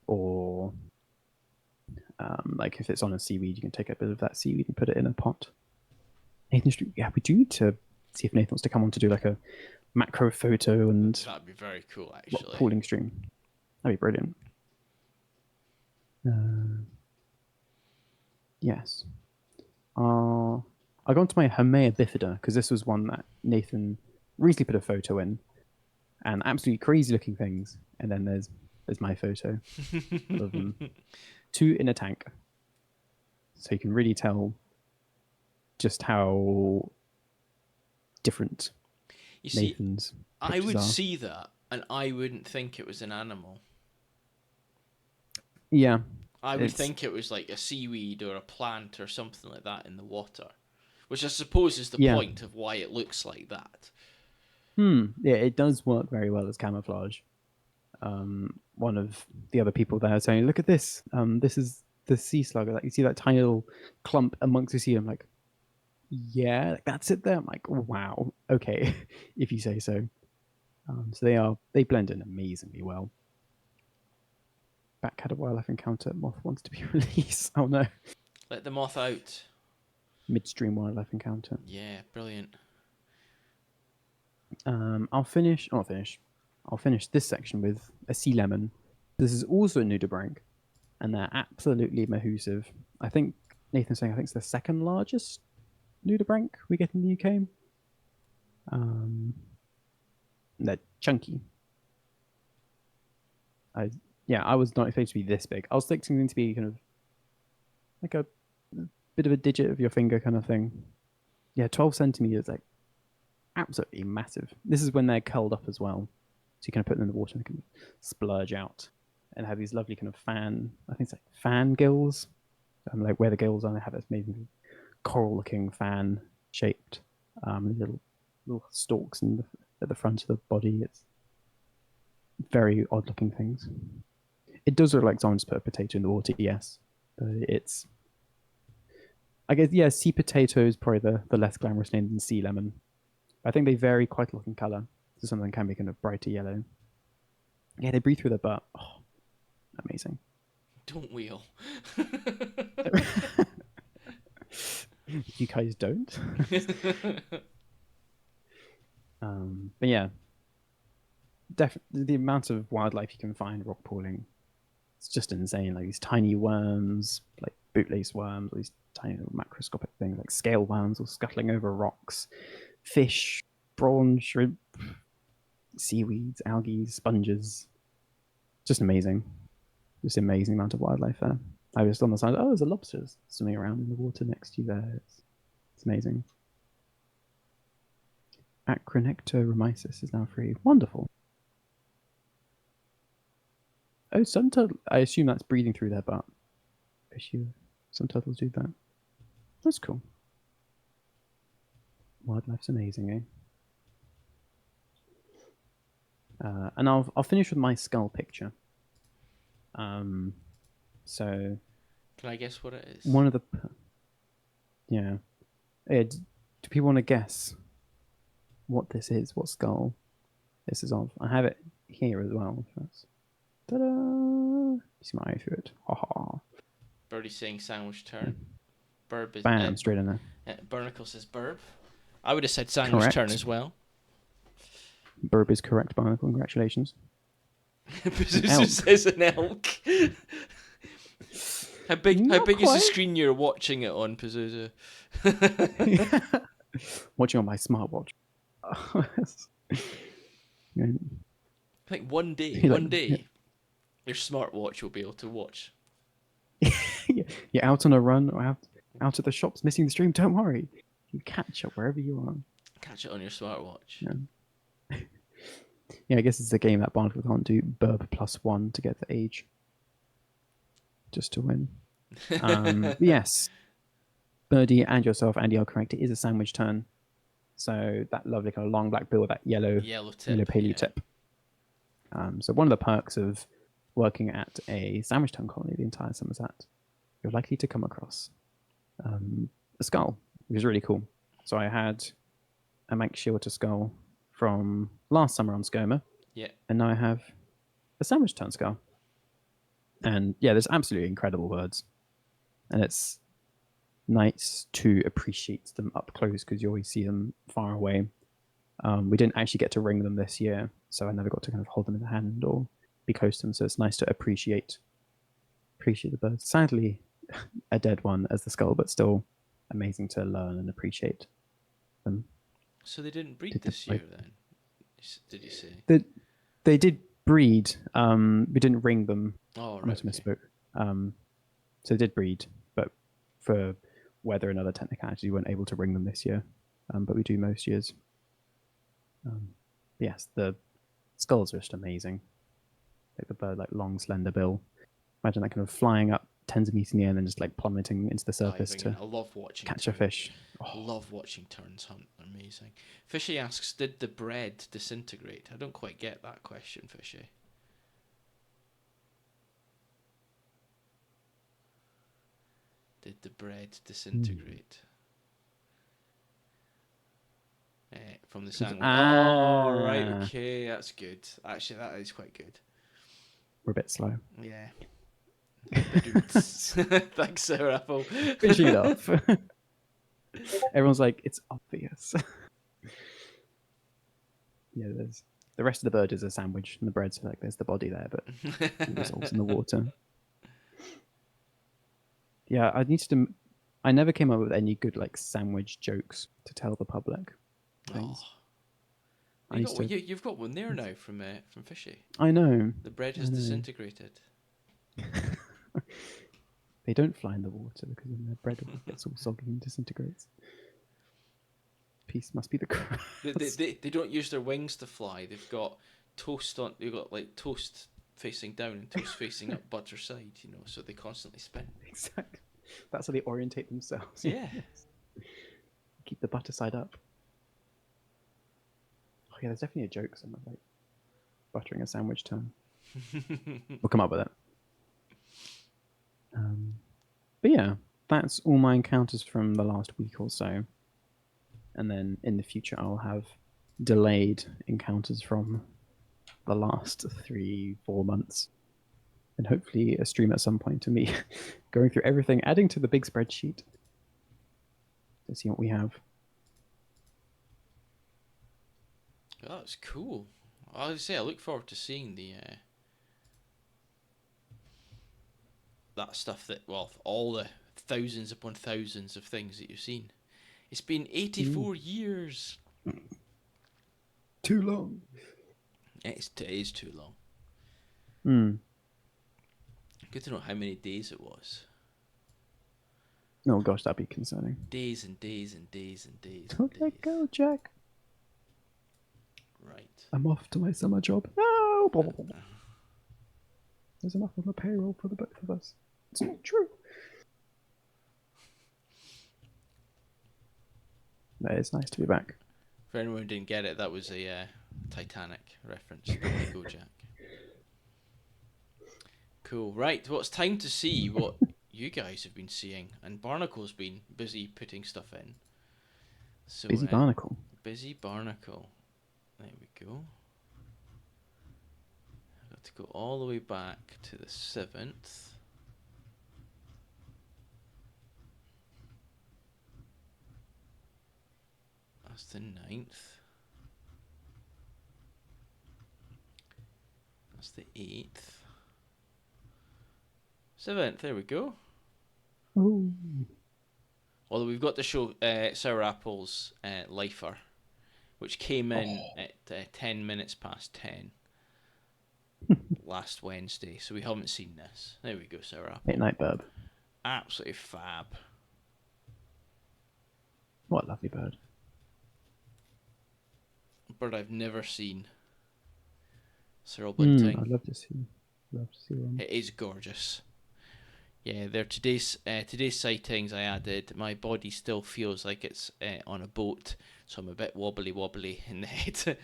Speaker 1: or like if it's on a seaweed, you can take a bit of that seaweed and put it in a pot. Nathan Street, yeah, we do need to see if Nathan wants to come on to do like a macro photo and
Speaker 2: That'd be very cool,
Speaker 1: rock
Speaker 2: actually.
Speaker 1: pooling stream. That'd be brilliant. Yes. I'll go on to my Hermea bifida because this was one that Nathan recently put a photo in, and absolutely crazy looking things. And then there's my photo of them, 2 in a tank, so you can really tell just how different
Speaker 2: You see,
Speaker 1: Nathan's
Speaker 2: I
Speaker 1: pictures
Speaker 2: would
Speaker 1: are.
Speaker 2: see that, and I wouldn't think it was an animal.
Speaker 1: Yeah,
Speaker 2: I would
Speaker 1: it's-
Speaker 2: think it was like a seaweed or a plant or something like that in the water, which I suppose is the
Speaker 1: Yeah.
Speaker 2: point of why it looks like that.
Speaker 1: Yeah, it does work very well as camouflage. One of the other people there saying, "Look at this. This is the sea slug. Like you see that tiny little clump amongst the sea." I'm like, "Yeah, like, that's it there." I'm like, "Wow, okay, if you say so." So they blend in amazingly well. Back had a wildlife encounter. Moth wants to be released. Oh no,
Speaker 2: Let the moth out.
Speaker 1: midstream wildlife encounter.
Speaker 2: Yeah, brilliant.
Speaker 1: I'll finish. Not finish. I'll finish this section with a sea lemon. This is also a nudibranch, and they're absolutely mahoosive. I think Nathan's saying I think it's the second largest nudibranch we get in the UK. They're chunky. I was not expecting to be this big. I was expecting them to be kind of like a bit of a digit of your finger kind of thing. Yeah, 12 centimeters, like absolutely massive. This is when they're curled up as well. So you kind of put them in the water and they can splurge out and have these lovely kind of I think it's like fan gills. Like where the gills are, they have this amazing coral looking fan shaped little stalks at the front of the body. It's very odd looking things. It does look like someone's put a potato in the water, yes. But I guess, yeah, sea potato is probably the less glamorous name than sea lemon. I think they vary quite a lot in color. So some of them can be kind of brighter yellow. Yeah, they breathe through their butt. Oh, amazing.
Speaker 2: Don't we all?
Speaker 1: You guys don't? But yeah, definitely the amount of wildlife you can find rock pooling, it's just insane. Like these tiny worms, like bootlace worms, these tiny little macroscopic things, like scale worms, all scuttling over rocks, fish, prawn, shrimp, seaweeds, algae, sponges. Just amazing. Just amazing amount of wildlife there. I was on the side. Oh, there's a lobster swimming around in the water next to you there. It's amazing. Acronectoromyces is now free. Wonderful. Oh, some turtle. I assume that's breathing through their butt. Some turtles do that. That's cool. Wildlife's amazing, eh? And I'll finish with my skull picture. So
Speaker 2: Can I guess what it is?
Speaker 1: one of the yeah. Do people want to guess what this is? What skull this is of? I have it here as well. Ta-da! You see my eye through it. Ha ha.
Speaker 2: Birdie saying sandwich turn. Burb is
Speaker 1: Bam, straight in there.
Speaker 2: Barnacle says burb. I would have said sandwich
Speaker 1: Correct.
Speaker 2: turn as well.
Speaker 1: Burb is correct, Barnacle. Congratulations.
Speaker 2: Pazuzu says an elk. How big
Speaker 1: Not
Speaker 2: is the
Speaker 1: quite.
Speaker 2: screen you're watching it on, Pazuzu?
Speaker 1: Watching on my smartwatch. Yeah.
Speaker 2: I think one day,
Speaker 1: Yeah.
Speaker 2: your smartwatch will be able to watch.
Speaker 1: You're out on a run or out at the shops missing the stream. Don't worry. You catch up wherever you are.
Speaker 2: Catch it on your smartwatch.
Speaker 1: Yeah. Yeah, I guess it's a game that Barnacle can't do burb +1 to get the age. Just to win. Yes. Birdie and yourself, Andy, are correct. It is a sandwich turn. So that lovely kind of long black bill with that yellow paley tip. So one of the perks of working at a sandwich tern colony the entire summer is that you're likely to come across a skull which is really cool. So I had a Manx Shearwater skull from last summer on Skoma,
Speaker 2: Yeah.
Speaker 1: and now I have a sandwich tern skull. And yeah, there's absolutely incredible birds, and it's nice to appreciate them up close because you always see them far away. We didn't actually get to ring them this year, so I never got to kind of hold them in the hand or be close to them. So it's nice to appreciate the birds. Sadly, a dead one as the skull, but still amazing to learn and appreciate them.
Speaker 2: So they didn't breed
Speaker 1: Did the
Speaker 2: this year then? Did you say?
Speaker 1: they did breed. We didn't ring them.
Speaker 2: Oh,
Speaker 1: I
Speaker 2: right.
Speaker 1: must have
Speaker 2: Okay.
Speaker 1: misspoke. So they did breed, but for weather and other technicalities, we weren't able to ring them this year. But we do most years. Yes, the skulls are just amazing. Like the bird, like long, slender bill. Imagine that kind of flying up tens of meters in the air and then just like plummeting into the surface
Speaker 2: Diving in.
Speaker 1: to
Speaker 2: I love watching
Speaker 1: catch a fish. Oh,
Speaker 2: Love watching terns hunt. They're amazing. Fishy asks, did the bread disintegrate? I don't quite get that question, Fishy. Did the bread disintegrate? From the sandwich. Oh, right, okay, that's good. Actually, that is quite good.
Speaker 1: We're a bit slow.
Speaker 2: Yeah. Thanks, Sir Apple.
Speaker 1: Finishing it off. Everyone's like, it's obvious. Yeah, there's the rest of the bird is a sandwich, and the bread's like there's the body there, but it dissolves in the water. Yeah, I never came up with any good like sandwich jokes to tell the public. Things.
Speaker 2: Oh. You've got one there now from Fishy.
Speaker 1: I know.
Speaker 2: The bread has disintegrated.
Speaker 1: They don't fly in the water because then their bread gets all soggy and disintegrates. Peace must be the crust.
Speaker 2: They don't use their wings to fly. They've got toast on. They've got like toast facing down and toast facing up butter side. So they constantly spin.
Speaker 1: Exactly. That's how they orientate themselves.
Speaker 2: Yeah.
Speaker 1: Keep the butter side up. Oh yeah, there's definitely a joke somewhere like buttering a sandwich tern. We'll come up with it. But yeah, that's all my encounters from the last week or so. And then in the future, I'll have delayed encounters from the last 3-4 months. And hopefully a stream at some point to me going through everything, adding to the big spreadsheet to see what we have.
Speaker 2: Oh, that's cool. I would say I look forward to seeing the that stuff all the thousands upon thousands of things that you've seen. It's been 84 years.
Speaker 1: Too long.
Speaker 2: It is too long. Good to know how many days it was.
Speaker 1: Oh gosh, that'd be concerning.
Speaker 2: Days and days and days and days.
Speaker 1: Don't let go, Jack.
Speaker 2: Right.
Speaker 1: I'm off to my summer job. No! There's enough on the payroll for the both of us. It's not true. No, it's nice to be back.
Speaker 2: For anyone who didn't get it, that was a Titanic reference. Don't let go, Jack. Cool. Right, well, it's time to see what you guys have been seeing. And Barnacle's been busy putting stuff in. So,
Speaker 1: Busy Barnacle.
Speaker 2: Busy Barnacle. There we go. I've got to go all the way back to the 7th. That's the 9th. That's the 8th. 7th, there we go.
Speaker 1: Ooh.
Speaker 2: Although we've got to show Sour Apple's Lifer, which came in at 10 minutes past 10 last Wednesday, so we haven't seen this. There we go, Sour Apple.
Speaker 1: Late night bird.
Speaker 2: Absolutely fab.
Speaker 1: What a lovely bird.
Speaker 2: A bird I've never seen. Cyril Bunting.
Speaker 1: I'd love to see one.
Speaker 2: It is gorgeous. Yeah, they're today's sightings. I added, my body still feels like it's on a boat, so I'm a bit wobbly in the head.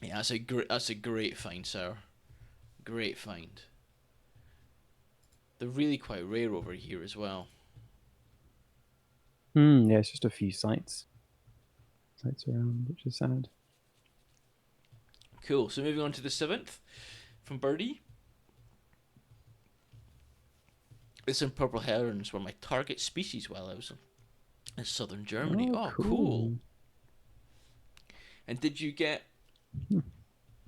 Speaker 2: Yeah, that's a great find, sir. Great find. They're really quite rare over here as well.
Speaker 1: Yeah, it's just a few sites around, which is sad.
Speaker 2: Cool. So moving on to the 7th from Birdie. This and purple herons were my target species while I was in southern Germany.
Speaker 1: Oh,
Speaker 2: Oh, cool.
Speaker 1: cool.
Speaker 2: And did you get
Speaker 1: Hmm.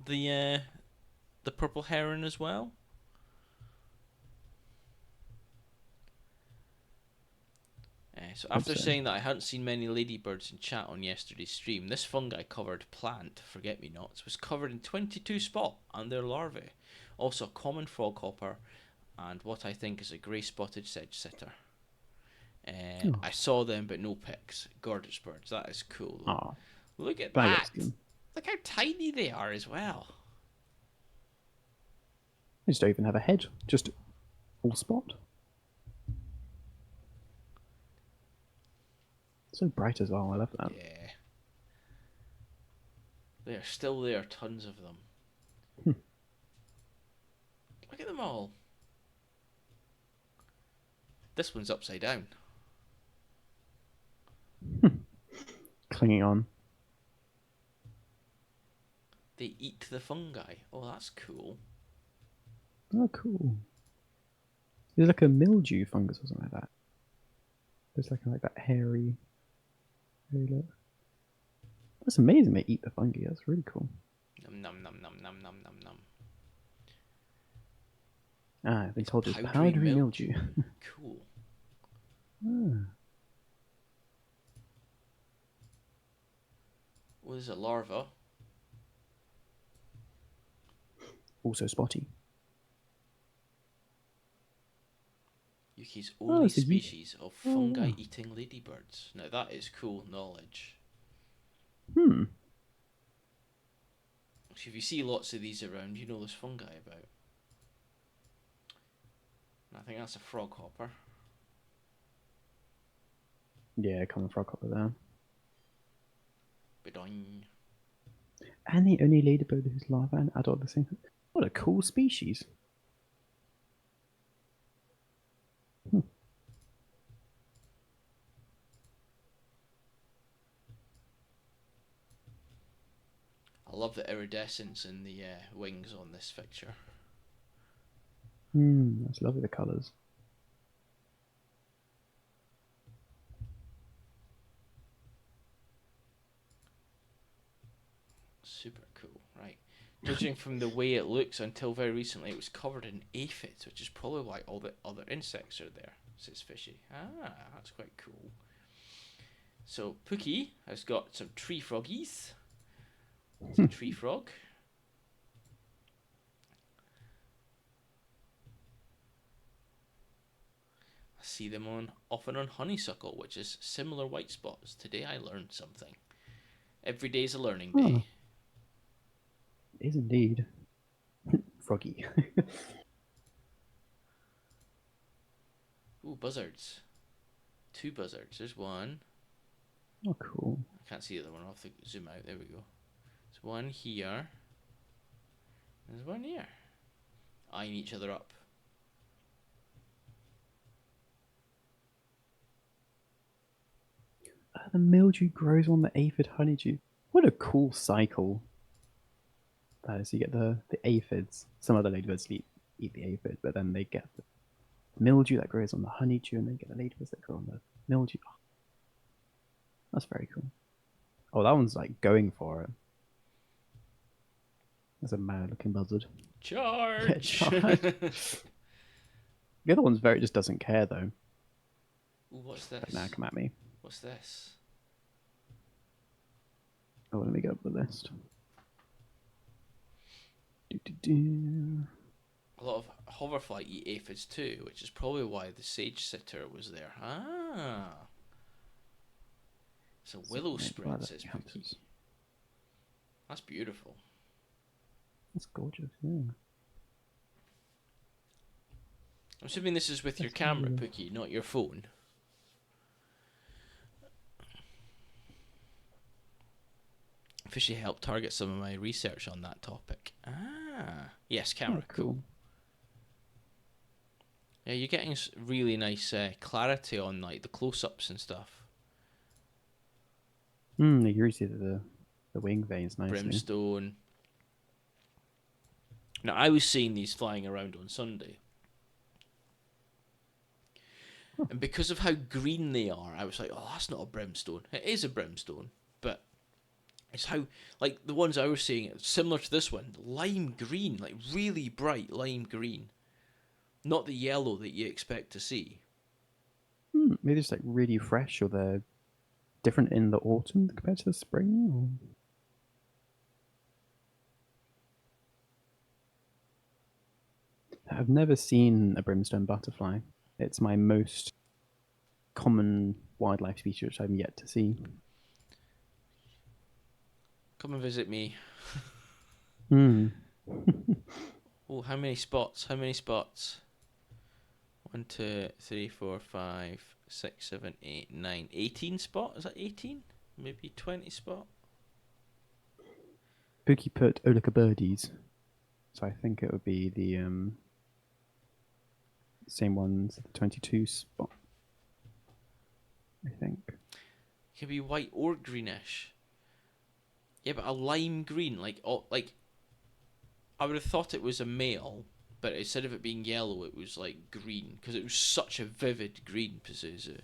Speaker 2: the purple heron as well? So
Speaker 1: Hope
Speaker 2: after
Speaker 1: so.
Speaker 2: saying that I hadn't seen many ladybirds in chat on yesterday's stream, this fungi covered plant, forget-me-nots, was covered in 22 spot and their larvae. Also a common froghopper and what I think is a grey spotted sedge sitter.
Speaker 1: Oh,
Speaker 2: I saw them but no pics. Gorgeous birds, that is cool.
Speaker 1: oh,
Speaker 2: Look at
Speaker 1: but I got
Speaker 2: that!
Speaker 1: to see them.
Speaker 2: Look how tiny they are as well.
Speaker 1: I just don't even have a head, just all spot. So bright as well. I love that.
Speaker 2: Yeah. They are still there, tons of them.
Speaker 1: Hmm.
Speaker 2: Look at them all. This one's upside down.
Speaker 1: Clinging on.
Speaker 2: They eat the fungi. Oh, that's cool.
Speaker 1: Oh, cool. There's like a mildew fungus or something like that. There's like that hairy look. That's amazing. They eat the fungi. That's really cool.
Speaker 2: Num num num num num num num num.
Speaker 1: Ah, I've been told it's
Speaker 2: powdery
Speaker 1: powdery
Speaker 2: mildew.
Speaker 1: mildew.
Speaker 2: Cool.
Speaker 1: Ah.
Speaker 2: Well, there's a larva.
Speaker 1: Also spotty.
Speaker 2: Yuki's
Speaker 1: Oh,
Speaker 2: only
Speaker 1: so
Speaker 2: species of
Speaker 1: Oh,
Speaker 2: fungi
Speaker 1: wow.
Speaker 2: eating ladybirds. Now that is cool knowledge.
Speaker 1: Hmm.
Speaker 2: So if you see lots of these around, you know there's fungi about. And I think that's a froghopper.
Speaker 1: Yeah, common froghopper there.
Speaker 2: Bidoing.
Speaker 1: And the only ladybird whose larva and adult are the same. What a cool species. Hmm.
Speaker 2: I love the iridescence in the wings on this picture.
Speaker 1: That's lovely, the colours.
Speaker 2: Super cool, right. Judging from the way it looks, until very recently it was covered in aphids, which is probably why all the other insects are there, says Fishy. Ah, that's quite cool. So Pookie has got some tree froggies. It's a tree frog. I see them often on honeysuckle, which is similar white spots. Today I learned something. Every day's a learning day.
Speaker 1: Oh. It is indeed. Froggy.
Speaker 2: Ooh, buzzards. 2 buzzards. There's one.
Speaker 1: Oh, cool.
Speaker 2: I can't see the other one. I'll have to zoom out. There we go. There's one here. There's one here. Eyeing each other up.
Speaker 1: The mildew grows on the aphid honeydew. What a cool cycle. That is, you get the aphids. Some other ladybirds eat the aphid, but then they get the mildew that grows on the honeydew, and they get the ladybirds that grow on the mildew. Oh, that's very cool. Oh, that one's like going for it. That's a mad-looking buzzard.
Speaker 2: Charge!
Speaker 1: Charge. The other one's just doesn't care though.
Speaker 2: Ooh, what's this?
Speaker 1: But now come at me.
Speaker 2: What's this?
Speaker 1: Oh, let me get up the list. Do.
Speaker 2: A lot of hoverfly eat aphids too, which is probably why the sage sitter was there. Ah. It's a willow spread, says Pookie. That's beautiful.
Speaker 1: That's gorgeous, yeah.
Speaker 2: I'm assuming this is with your camera, Pookie, not your phone. Fishy helped target some of my research on that topic. Ah, yes, camera, cool. Yeah, you're getting really nice clarity on like the close-ups and stuff.
Speaker 1: You can really see the wing veins nicely.
Speaker 2: Brimstone. Now, I was seeing these flying around on Sunday, and because of how green they are, I was like, "Oh, that's not a brimstone. It is a brimstone, but it's how like the ones I was seeing, similar to this one, lime green, like really bright lime green, not the yellow that you expect to see."
Speaker 1: Maybe it's like really fresh, or they're different in the autumn compared to the spring. Or... I've never seen a brimstone butterfly. It's my most common wildlife species which I'm yet to see.
Speaker 2: Come and visit me.
Speaker 1: Hmm.
Speaker 2: Oh, how many spots? How many spots? 1, 2, 3, 4, 5, 6, 7, 8, 9. 18 spot? Is that 18? Maybe 20 spot?
Speaker 1: Pookie put Olica so I think it would be the same ones, the 22 spot. I think.
Speaker 2: It could be white or greenish. Yeah, but a lime green, like I would have thought it was a male, but instead of it being yellow, it was like green because it was such a vivid green, Pazuzu.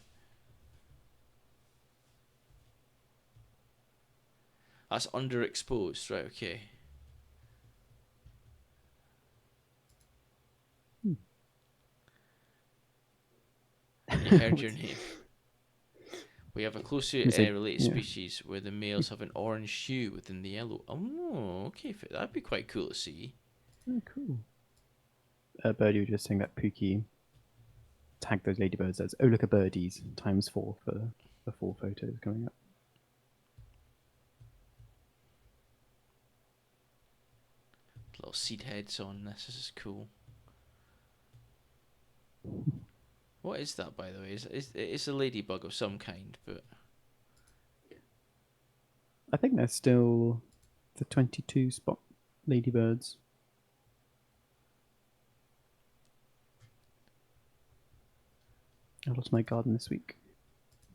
Speaker 2: That's underexposed, right? Okay.
Speaker 1: Hmm.
Speaker 2: You heard your name. We have a closely related
Speaker 1: Yeah.
Speaker 2: species where the males have an orange hue within the yellow. Oh, okay, that'd be quite cool to see.
Speaker 1: Oh, cool. Birdie was just saying that Pookie tagged those ladybirds as Olica birdies times 4 for the 4 photos coming up.
Speaker 2: Little seed heads on this. This is cool. What is that, by the way? It's a ladybug of some kind, but
Speaker 1: I think they're still the 22 spot ladybirds. I lost my garden this week.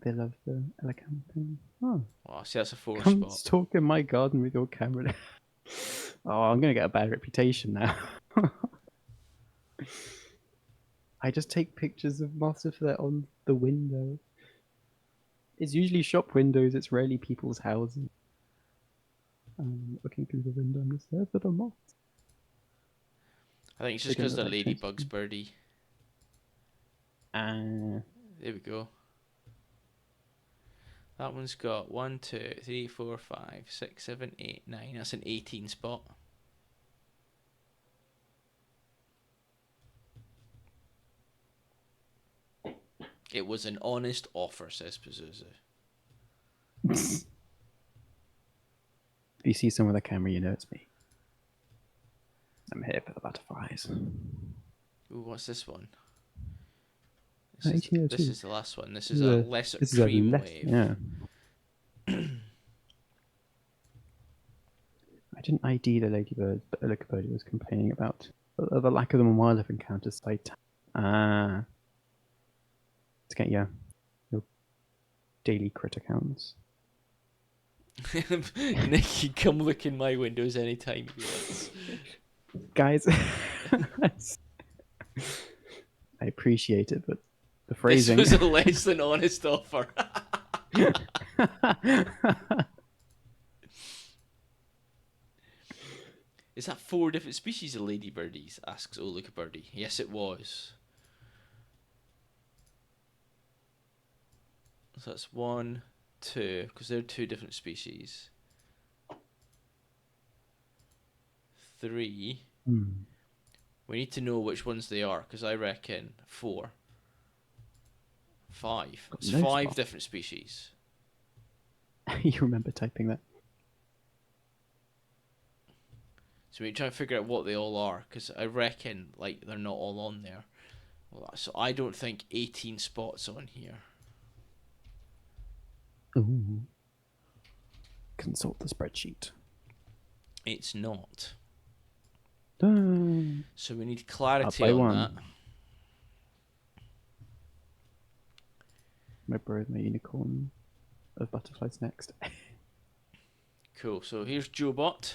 Speaker 1: They love the elecanthus. Oh,
Speaker 2: oh, see, that's a 4
Speaker 1: come
Speaker 2: spot.
Speaker 1: stalk in my garden with your camera. Oh, I'm gonna get a bad reputation now. I just take pictures of moths if they're on the window. It's usually shop windows. It's rarely people's houses. Looking through the window, I'm just there for the moths.
Speaker 2: I think it's
Speaker 1: They
Speaker 2: just
Speaker 1: don't
Speaker 2: because
Speaker 1: look
Speaker 2: they're
Speaker 1: like
Speaker 2: ladybugs, Birdie.
Speaker 1: Uh,
Speaker 2: There we go. That one's got 1, 2, 3, 4, 5, 6, 7, 8, 9. That's an 18 spot. It was an honest offer, says Pazuzu.
Speaker 1: if you see someone with a camera, you know it's me. I'm here for the butterflies.
Speaker 2: Ooh, what's this one? This
Speaker 1: 1802.
Speaker 2: is the last one. This is a lesser cream wave.
Speaker 1: Yeah. I didn't ID the ladybirds, but Olicabirdie was complaining about the lack of them on wildlife encounters site. To get your daily crit accounts.
Speaker 2: Nick, you come look in my windows anytime you want.
Speaker 1: Guys, I appreciate it, but the phrasing.
Speaker 2: This was a less than honest offer. Is that 4 different species of ladybirdies? Asks Olicabirdie. Yes, it was. So that's 1, 2, because they're 2 different species. 3. We need to know which ones they are, because I reckon 4. 5. It's
Speaker 1: no
Speaker 2: 5
Speaker 1: spot.
Speaker 2: different species.
Speaker 1: You remember typing that?
Speaker 2: So we try to figure out what they all are, because I reckon like they're not all on there. So I don't think 18 spots on here.
Speaker 1: Ooh. Consult the spreadsheet.
Speaker 2: It's not.
Speaker 1: Dun.
Speaker 2: So we need clarity
Speaker 1: by
Speaker 2: on
Speaker 1: one.
Speaker 2: that.
Speaker 1: My bird, my unicorn of butterflies next.
Speaker 2: Cool. So here's Joebot.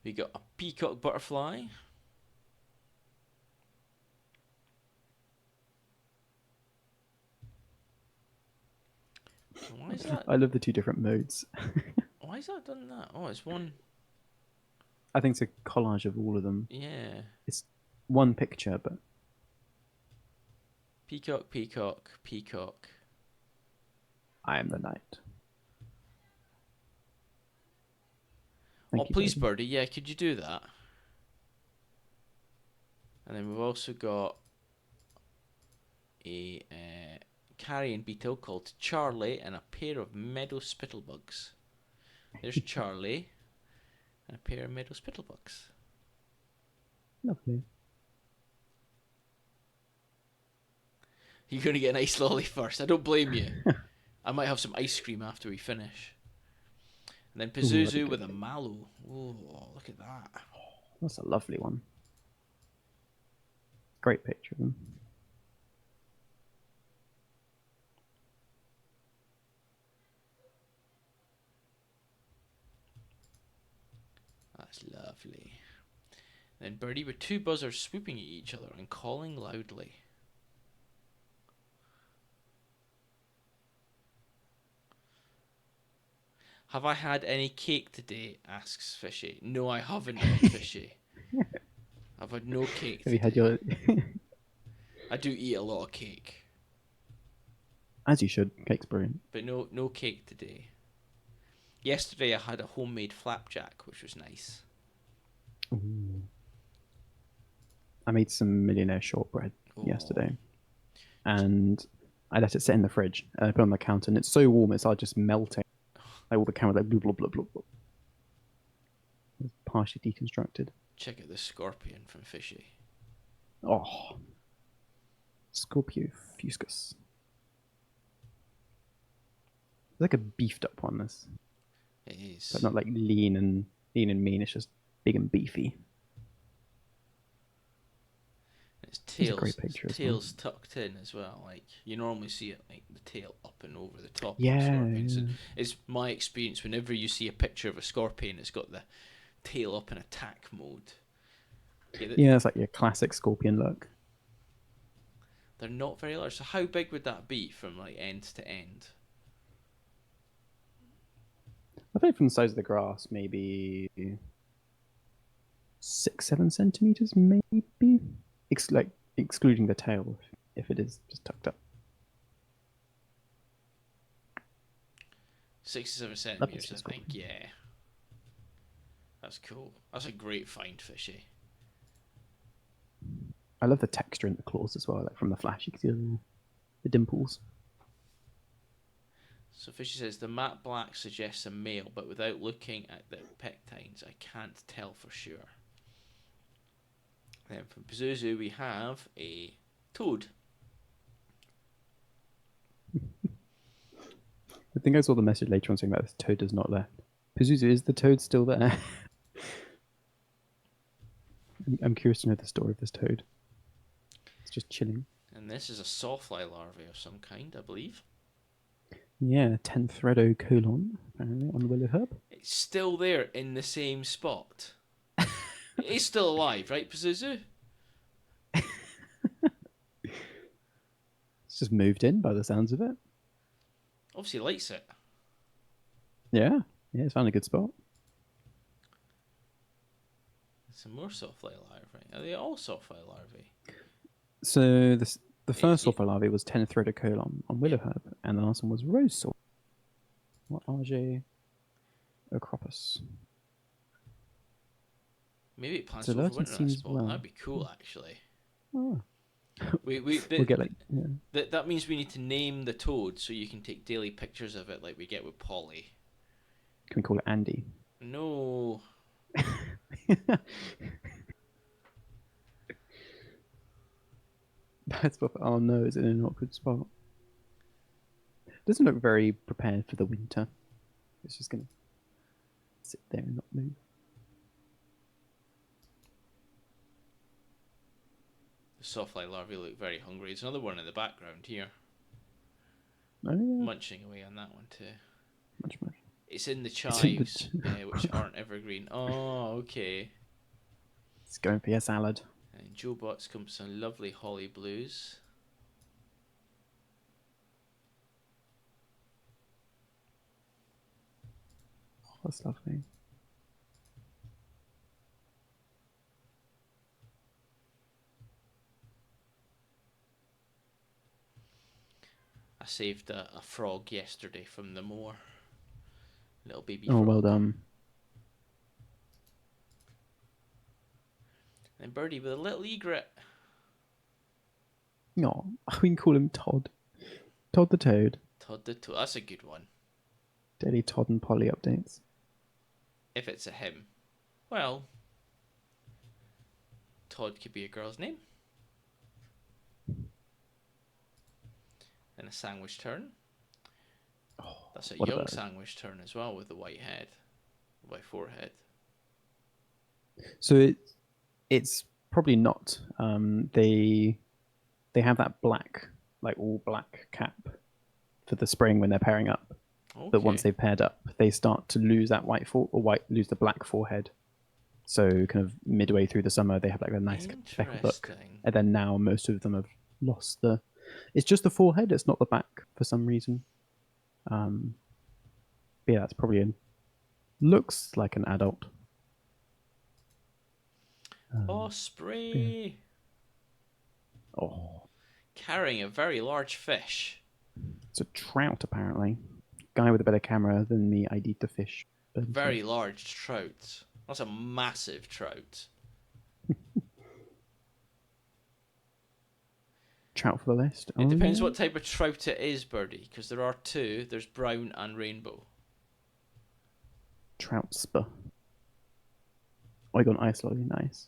Speaker 2: We got a peacock butterfly. So why is that?
Speaker 1: I love the two different modes.
Speaker 2: Why is that done that? Oh, it's one.
Speaker 1: I think it's a collage of all of them.
Speaker 2: Yeah.
Speaker 1: It's one picture, but
Speaker 2: Peacock, peacock, peacock.
Speaker 1: I am the knight.
Speaker 2: Oh,
Speaker 1: Thank you,
Speaker 2: please,
Speaker 1: Birdie.
Speaker 2: Birdie. Yeah, could you do that? And then we've also got a carrion beetle called Charlie and a pair of meadow spittlebugs. There's Charlie and a pair of meadow spittlebugs.
Speaker 1: Lovely.
Speaker 2: You're going to get an ice lolly first. I don't blame you. I might have some ice cream after we finish. And then
Speaker 1: Ooh, that'd be
Speaker 2: Pazuzu
Speaker 1: good.
Speaker 2: with a mallow. Oh, look at that.
Speaker 1: That's a lovely one. Great picture of them.
Speaker 2: That's lovely. Then Birdie with two buzzers swooping at each other and calling loudly. Have I had any cake today? Asks Fishy. No, I haven't, Fishy. I've had no cake
Speaker 1: Have you
Speaker 2: today.
Speaker 1: had your?
Speaker 2: I do eat a lot of cake,
Speaker 1: As you should. Cake's brilliant.
Speaker 2: but no cake today. Yesterday I had a homemade flapjack, which was nice.
Speaker 1: Ooh. I made some millionaire shortbread
Speaker 2: Oh.
Speaker 1: yesterday, and I let it sit in the fridge. And I put it on the counter, and it's so warm it's all just melting. Like all the camera, like blah blah blah blah blah. It's partially deconstructed.
Speaker 2: Check out the scorpion from Fishy.
Speaker 1: Oh, Scorpio fuscus. It's like a beefed up one. This,
Speaker 2: It is.
Speaker 1: but not like lean and mean. It's just big and beefy.
Speaker 2: Its
Speaker 1: It's a
Speaker 2: tails,
Speaker 1: great picture
Speaker 2: its
Speaker 1: as well.
Speaker 2: tail's tucked in as well. Like you normally see it, like the tail up and over the top of
Speaker 1: Yeah,
Speaker 2: a scorpion. So
Speaker 1: yeah.
Speaker 2: it's my experience. Whenever you see a picture of a scorpion, it's got the tail up in attack mode.
Speaker 1: Yeah, it's like your classic scorpion look.
Speaker 2: They're not very large. So how big would that be from like end to end?
Speaker 1: I think from the size of the grass, maybe 6-7 centimeters, maybe. Like excluding the tail, if it is just tucked up.
Speaker 2: 67
Speaker 1: Love
Speaker 2: centimeters,
Speaker 1: this
Speaker 2: I think. Yeah, that's cool. That's a great find, Fishy.
Speaker 1: I love the texture in the claws as well. Like from the flash, you can see the dimples.
Speaker 2: So Fishy says the matte black suggests a male, but without looking at the pectines, I can't tell for sure. Then from Pazuzu we have a toad.
Speaker 1: I think I saw the message later on saying that this toad is not left. Pazuzu, is the toad still there? I'm curious to know the story of this toad. It's just chilling.
Speaker 2: And this is a sawfly larvae of some kind, I believe.
Speaker 1: Yeah, Tenthredo colon, apparently, on Willow Herb.
Speaker 2: It's still there in the same spot. It is still alive, right, Pazuzu?
Speaker 1: It's just moved in by the sounds of it.
Speaker 2: Obviously likes it.
Speaker 1: Yeah, it's found a good spot.
Speaker 2: Some more sawfly larvae. Are they all sawfly larvae?
Speaker 1: So the first
Speaker 2: Yeah.
Speaker 1: sawfly larvae was Tenthredo colon on Willow Herb, and the last one was Rose Saw. What RJ Acropus.
Speaker 2: Maybe it plants
Speaker 1: So
Speaker 2: over
Speaker 1: Lurton
Speaker 2: winter in that
Speaker 1: seems
Speaker 2: spot.
Speaker 1: well.
Speaker 2: That'd be cool, actually.
Speaker 1: Oh.
Speaker 2: We'll
Speaker 1: get like
Speaker 2: that means we need to name the toad so you can take daily pictures of it like we get with Polly.
Speaker 1: Can we call it Andy?
Speaker 2: No.
Speaker 1: That's what. Oh no, it's in an awkward spot. Doesn't look very prepared for the winter. It's just gonna sit there and not move.
Speaker 2: The sawfly larvae look very hungry. There's another one in the background here.
Speaker 1: Oh yeah,
Speaker 2: munching away on that one too.
Speaker 1: much much.
Speaker 2: It's in the
Speaker 1: It's in the.
Speaker 2: chives, which aren't evergreen. Oh, okay.
Speaker 1: It's going for your salad.
Speaker 2: And Joe Bots comes some lovely holly blues.
Speaker 1: Oh, that's lovely.
Speaker 2: I saved a frog yesterday from the moor. Little baby
Speaker 1: Oh,
Speaker 2: frog.
Speaker 1: well done.
Speaker 2: And Birdie with a little egret.
Speaker 1: No, we can call him Todd. Todd the Toad.
Speaker 2: Todd the Toad. That's a good one.
Speaker 1: Daily Todd and Polly updates.
Speaker 2: If it's a him. Well, Todd could be a girl's name. And a sandwich turn.
Speaker 1: Oh,
Speaker 2: That's a
Speaker 1: what
Speaker 2: young
Speaker 1: about it?
Speaker 2: sandwich turn as well with the white head. White forehead.
Speaker 1: So it's probably not. They have that black, like all black cap for the spring when they're pairing up.
Speaker 2: Okay.
Speaker 1: But once they've paired up, they start to lose that lose the black forehead. So kind of midway through the summer, they have like a nice speckled look,
Speaker 2: Interesting.
Speaker 1: and then now most of them have lost the. It's just the forehead. It's not the back for some reason. But yeah, that's probably looks like an adult.
Speaker 2: Osprey.
Speaker 1: Oh,
Speaker 2: Carrying a very large fish.
Speaker 1: it's a trout apparently. Guy with a better camera than me. I'd eat the fish.
Speaker 2: Very large trout. That's a massive trout.
Speaker 1: Trout for the list.
Speaker 2: It depends
Speaker 1: yeah.
Speaker 2: what type of trout it is, Birdie, because there are two. There's brown and rainbow.
Speaker 1: Trout spur. Oh, I got an ice lolly. Nice.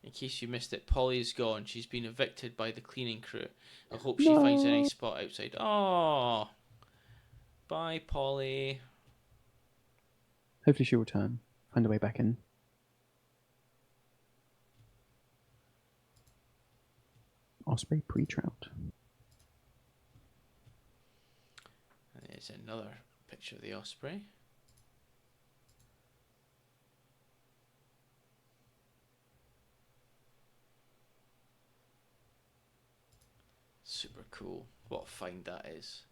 Speaker 2: In case you missed it, Polly's gone. She's been evicted by the cleaning crew. I hope she finds a nice spot outside. Oh, bye, Polly.
Speaker 1: Hopefully she'll return. Find a way back in. Osprey pre-trout.
Speaker 2: And there's another picture of the osprey. Super cool. What a find that is.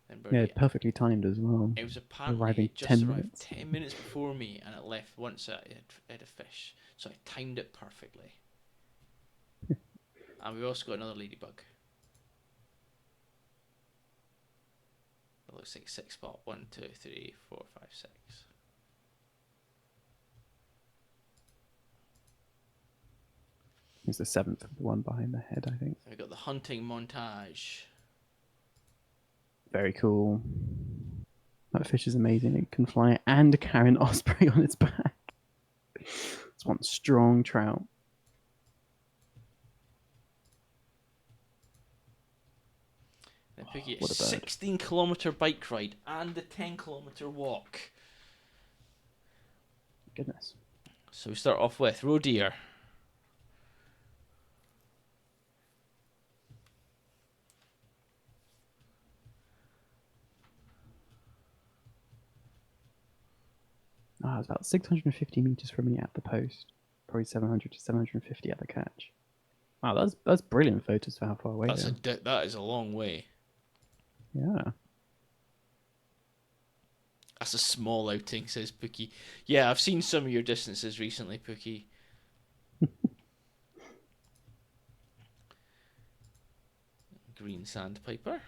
Speaker 2: And Birdie,
Speaker 1: Yeah, perfectly timed as well.
Speaker 2: it was apparently
Speaker 1: Arriving
Speaker 2: it just
Speaker 1: 10
Speaker 2: arrived
Speaker 1: minutes.
Speaker 2: 10 minutes before me, and it left once it had a fish. So I timed it perfectly. And we've also got another ladybug. It looks like 6 spot. 1, 2, 3, 4, 5, 6.
Speaker 1: It's the seventh, the one behind the head, I think.
Speaker 2: We've got the hunting montage.
Speaker 1: Very cool. That fish is amazing. It can fly and carry an osprey on its back. It's one strong trout.
Speaker 2: Then Pookie,
Speaker 1: what a bird.
Speaker 2: 16-kilometer bike ride and a 10-kilometer walk.
Speaker 1: Goodness.
Speaker 2: So we start off with roe deer.
Speaker 1: It's about 650 meters from me at the post. Probably 700 to 750 at the catch. Wow, that's brilliant photos for how far away they are.
Speaker 2: That is a long way.
Speaker 1: Yeah.
Speaker 2: That's a small outing, says Pookie. Yeah, I've seen some of your distances recently, Pookie. Green sandpiper.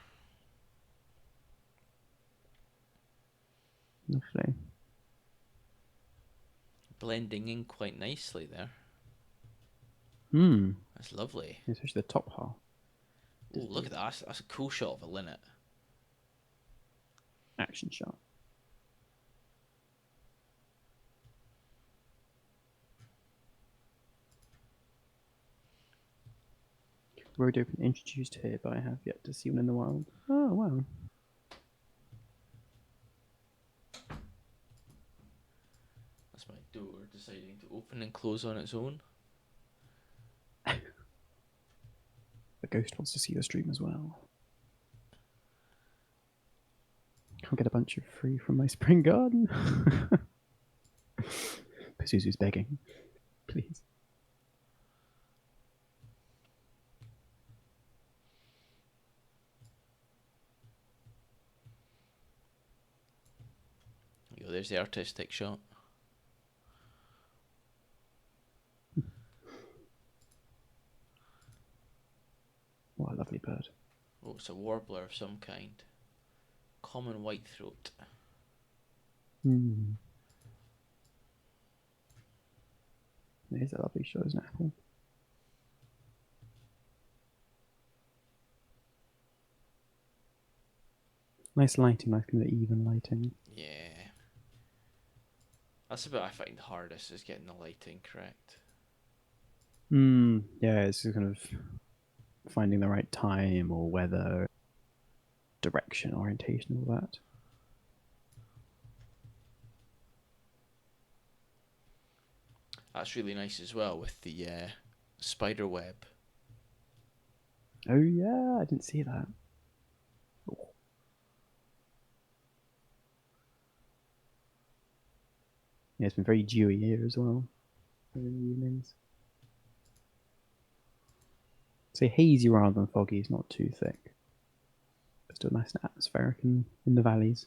Speaker 1: Lovely.
Speaker 2: Blending in quite nicely there. That's lovely.
Speaker 1: Especially the top half.
Speaker 2: Oh, look at that. That's a cool shot of a linnet.
Speaker 1: Action shot. Road open introduced here, but I have yet to see one in the wild. Oh, wow.
Speaker 2: That's That's my door deciding to open and close on its own.
Speaker 1: The ghost wants to see the stream as well. I'll get a bunch of free from my spring garden. Pazuzu's begging. Please.
Speaker 2: There you go, there's the artistic shot.
Speaker 1: What a lovely bird.
Speaker 2: Oh, it's a warbler of some kind. Common whitethroat.
Speaker 1: Hmm. It is a lovely shot, isn't it, Apple? Nice lighting, nice kind of even lighting.
Speaker 2: Yeah. That's the bit I find the hardest, is getting the lighting correct.
Speaker 1: Yeah, it's just kind of finding the right time or weather, direction, orientation, all that.
Speaker 2: That's really nice as well with the spider web.
Speaker 1: Oh yeah, I didn't see that. Oh. Yeah, it's been very dewy here as well in the evenings. Say hazy rather than foggy. It's not too thick, but still nice and atmospheric in the valleys.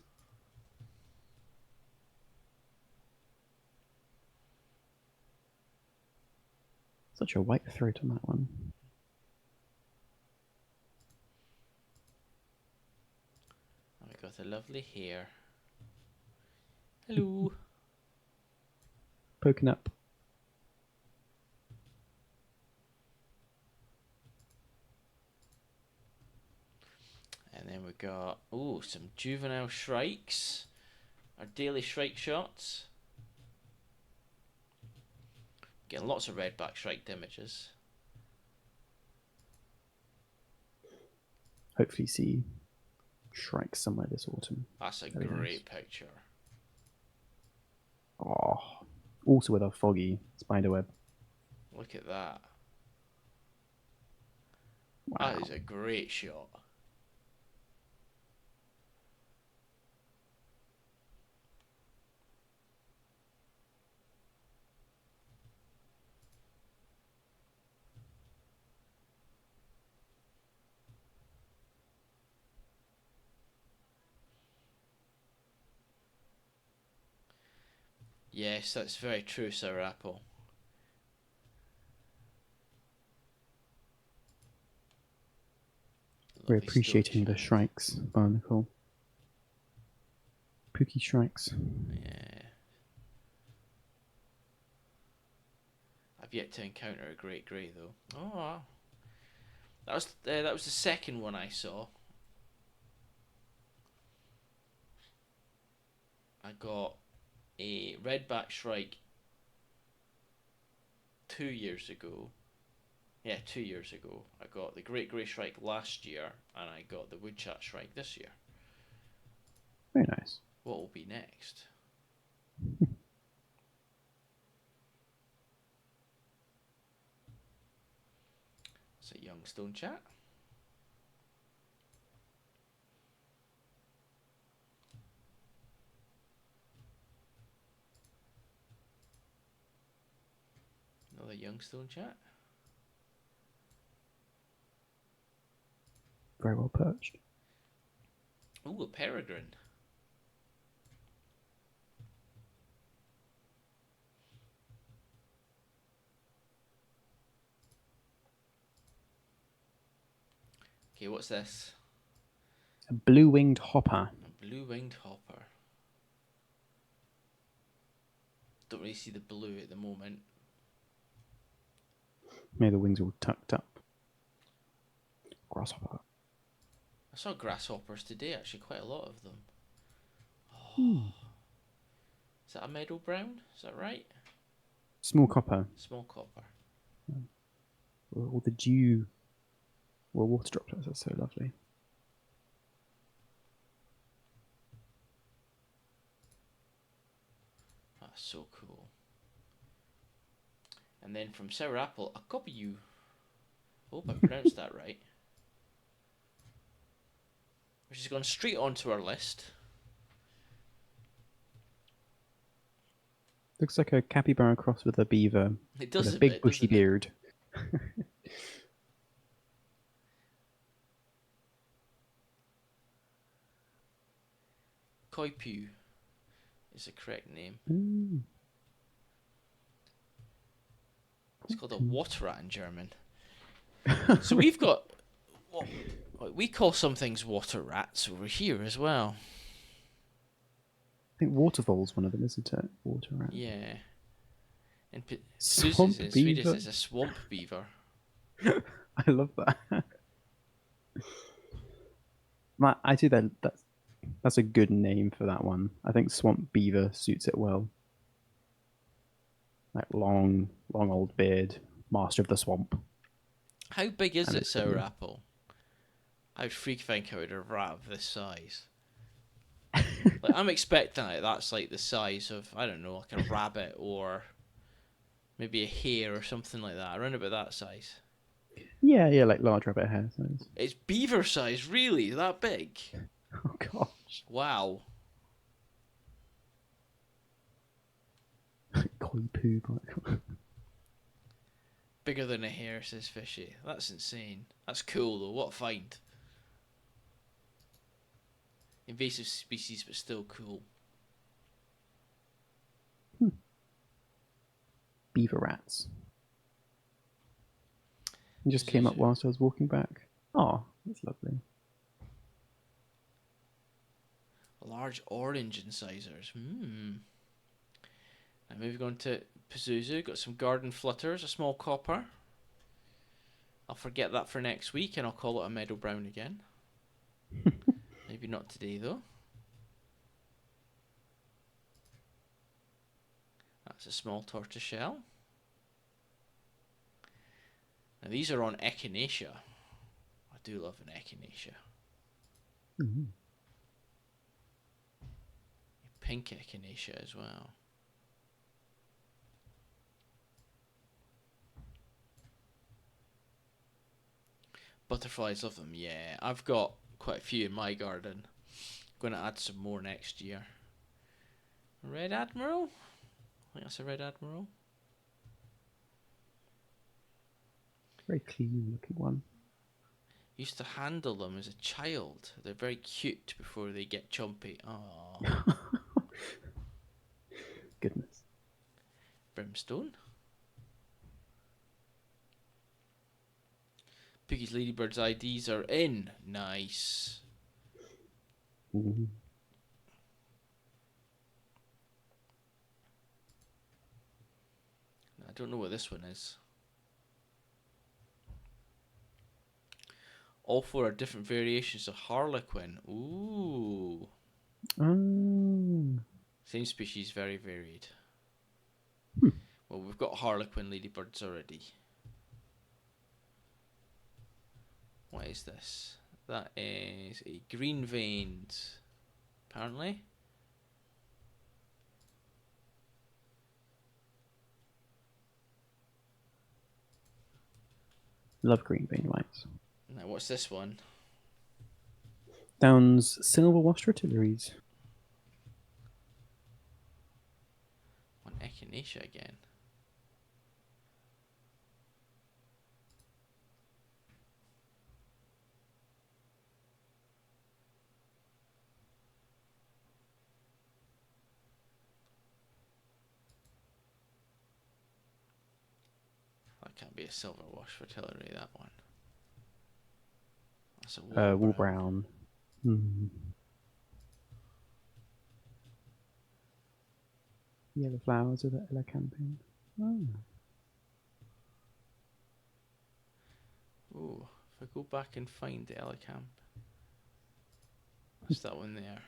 Speaker 1: Such a white throat on that one.
Speaker 2: And we got a lovely hair. Hello.
Speaker 1: Poking up.
Speaker 2: And then we got, ooh, some juvenile shrikes. Our daily shrike shots. Getting lots of redback shrike images.
Speaker 1: Hopefully see Shrike somewhere this autumn.
Speaker 2: That's a
Speaker 1: Very
Speaker 2: great
Speaker 1: nice.
Speaker 2: picture.
Speaker 1: Oh, also with a foggy spiderweb.
Speaker 2: Look at that.
Speaker 1: Wow.
Speaker 2: That is a great shot. Yes, that's very true, Sour Apple.
Speaker 1: We're
Speaker 2: Lovely
Speaker 1: appreciating the
Speaker 2: stone
Speaker 1: Shrikes, Barnacle. Pookie Shrikes.
Speaker 2: Yeah. I've yet to encounter a great grey though. Oh, wow. That was the second one I saw. I got a redback shrike 2 years ago. Yeah, 2 years ago. I got the great grey shrike last year, and I got the woodchat shrike this year.
Speaker 1: Very nice.
Speaker 2: What will be next? It's a young stone chat. Another young stone chat.
Speaker 1: Very well perched.
Speaker 2: Ooh, a peregrine. Okay, what's this?
Speaker 1: A blue-winged hopper.
Speaker 2: A blue-winged hopper. Don't really see the blue at the moment.
Speaker 1: Maybe the wings are all tucked up. Grasshopper.
Speaker 2: I saw grasshoppers today, actually, quite a lot of them.
Speaker 1: Hmm.
Speaker 2: Is that a meadow brown? Is that right?
Speaker 1: Small copper.
Speaker 2: Small copper.
Speaker 1: All the dew. Well, water droplets are so lovely.
Speaker 2: Oh, That's so cool. And then from Sour Apple, a copy you. Hope I pronounced that right. Which has gone straight onto our list.
Speaker 1: Looks like a capybara cross with a beaver
Speaker 2: It
Speaker 1: with
Speaker 2: does
Speaker 1: a
Speaker 2: a
Speaker 1: big
Speaker 2: bit,
Speaker 1: bushy
Speaker 2: doesn't it?
Speaker 1: beard.
Speaker 2: Koipu is the correct name.
Speaker 1: Mm.
Speaker 2: It's called a water rat in German. So we've got what we call some things water rats over here as well.
Speaker 1: I think waterfall's one of them, isn't it? Water rat.
Speaker 2: Yeah. And
Speaker 1: Swamp
Speaker 2: in Swedish
Speaker 1: beaver.
Speaker 2: is a swamp beaver.
Speaker 1: I love that. I do that. That's a good name for that one. I think swamp beaver suits it well. Like long, long old beard, master of the swamp,
Speaker 2: How big is
Speaker 1: and
Speaker 2: it,
Speaker 1: it's
Speaker 2: Sour
Speaker 1: funny.
Speaker 2: Apple? I would freak think I would a rat of this size. Like I'm expecting it. That's like the size of I don't know, like a rabbit or maybe a hare or something like that. Around about that size.
Speaker 1: Yeah, yeah, like large rabbit hair size.
Speaker 2: It's beaver size, really? That big?
Speaker 1: Oh gosh,
Speaker 2: Wow.
Speaker 1: koi poo.
Speaker 2: Bigger than a hare, says Fishy. That's insane. That's cool though. What a find. Invasive species, but still cool.
Speaker 1: Beaver rats. It just came up
Speaker 2: Pazuzu.
Speaker 1: whilst I was walking back. Oh, that's lovely.
Speaker 2: Large orange incisors. Now moving on to Pazuzu. Got some garden flutters, a small copper. I'll forget that for next week and I'll call it a meadow brown again. Maybe not today though. That's a small tortoiseshell. Now these are on Echinacea. I do love an Echinacea.
Speaker 1: Mm-hmm.
Speaker 2: Pink Echinacea as well. Butterflies love them, yeah. I've got quite a few in my garden. Going to add some more next year. Red Admiral? I think that's a Red Admiral.
Speaker 1: Very clean looking one.
Speaker 2: Used to handle them as a child. They're very cute before they get chumpy. Aww.
Speaker 1: Goodness.
Speaker 2: Brimstone. Piggy's Ladybird's IDs are in. Nice.
Speaker 1: Mm-hmm.
Speaker 2: I don't know what this one is. All four are different variations of Harlequin. Ooh.
Speaker 1: Oh.
Speaker 2: Same species, very varied.
Speaker 1: Hmm.
Speaker 2: Well, we've got Harlequin ladybirds already. What is this? That is a green veined, apparently.
Speaker 1: Love green bean lights.
Speaker 2: Now, what's this one?
Speaker 1: Down's silver washed rotilleries.
Speaker 2: On Echinacea again. That can't be a silver wash fertility, that one. That's a
Speaker 1: Wool
Speaker 2: brown.
Speaker 1: brown. Hmm. Yellow flowers of the elecampane. Oh.
Speaker 2: Ooh, if I go back and find the Elecamp. That's that one there.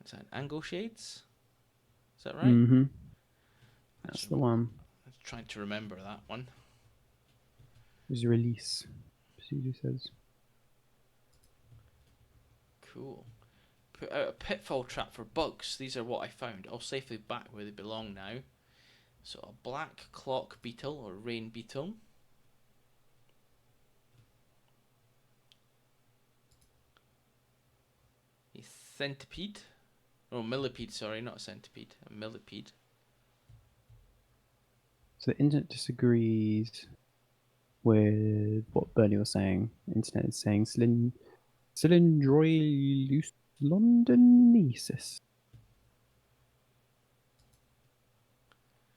Speaker 2: Is that Angle Shades? Is that right?
Speaker 1: Mm-hmm. That's
Speaker 2: So
Speaker 1: the one.
Speaker 2: I'm trying to remember that one.
Speaker 1: It was a release. Procedure says.
Speaker 2: Cool. Put out a pitfall trap for bugs. These are what I found. All safely back where they belong now. So a black clock beetle or rain beetle. A centipede. Oh, millipede, sorry, not a centipede. A millipede.
Speaker 1: So the internet disagrees with what Bernie was saying. The internet is saying Cylindroideus londonensis.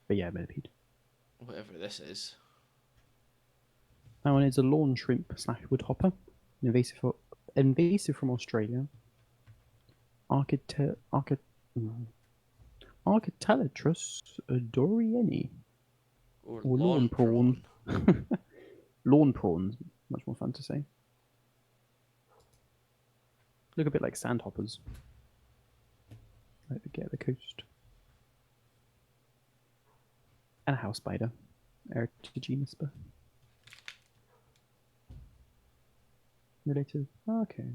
Speaker 1: But yeah, millipede.
Speaker 2: Whatever this is.
Speaker 1: That one is a lawn shrimp slash woodhopper, invasive from Australia. Architelatrus dorieni.
Speaker 2: Or
Speaker 1: Or
Speaker 2: lawn prawn.
Speaker 1: Lawn prawns, much more fun to say. Look a bit like sandhoppers. Right, get the coast. And a house spider. Eritiginispa. Related. Okay.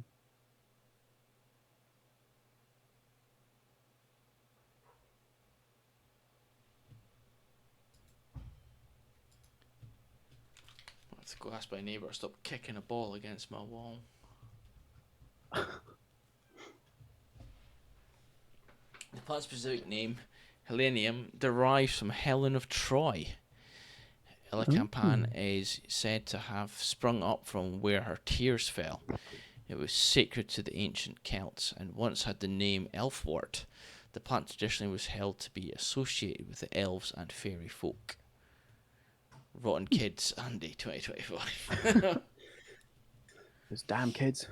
Speaker 2: I have to go ask my neighbour stop kicking a ball against my wall. The plant specific name, Helenium, derives from Helen of Troy. Elecampane is said to have sprung up from where her tears fell. It was sacred to the ancient Celts and once had the name elfwort. The plant traditionally was held to be associated with the elves and fairy folk. Rotten Kids, Andy, 2025.
Speaker 1: Those damn kids.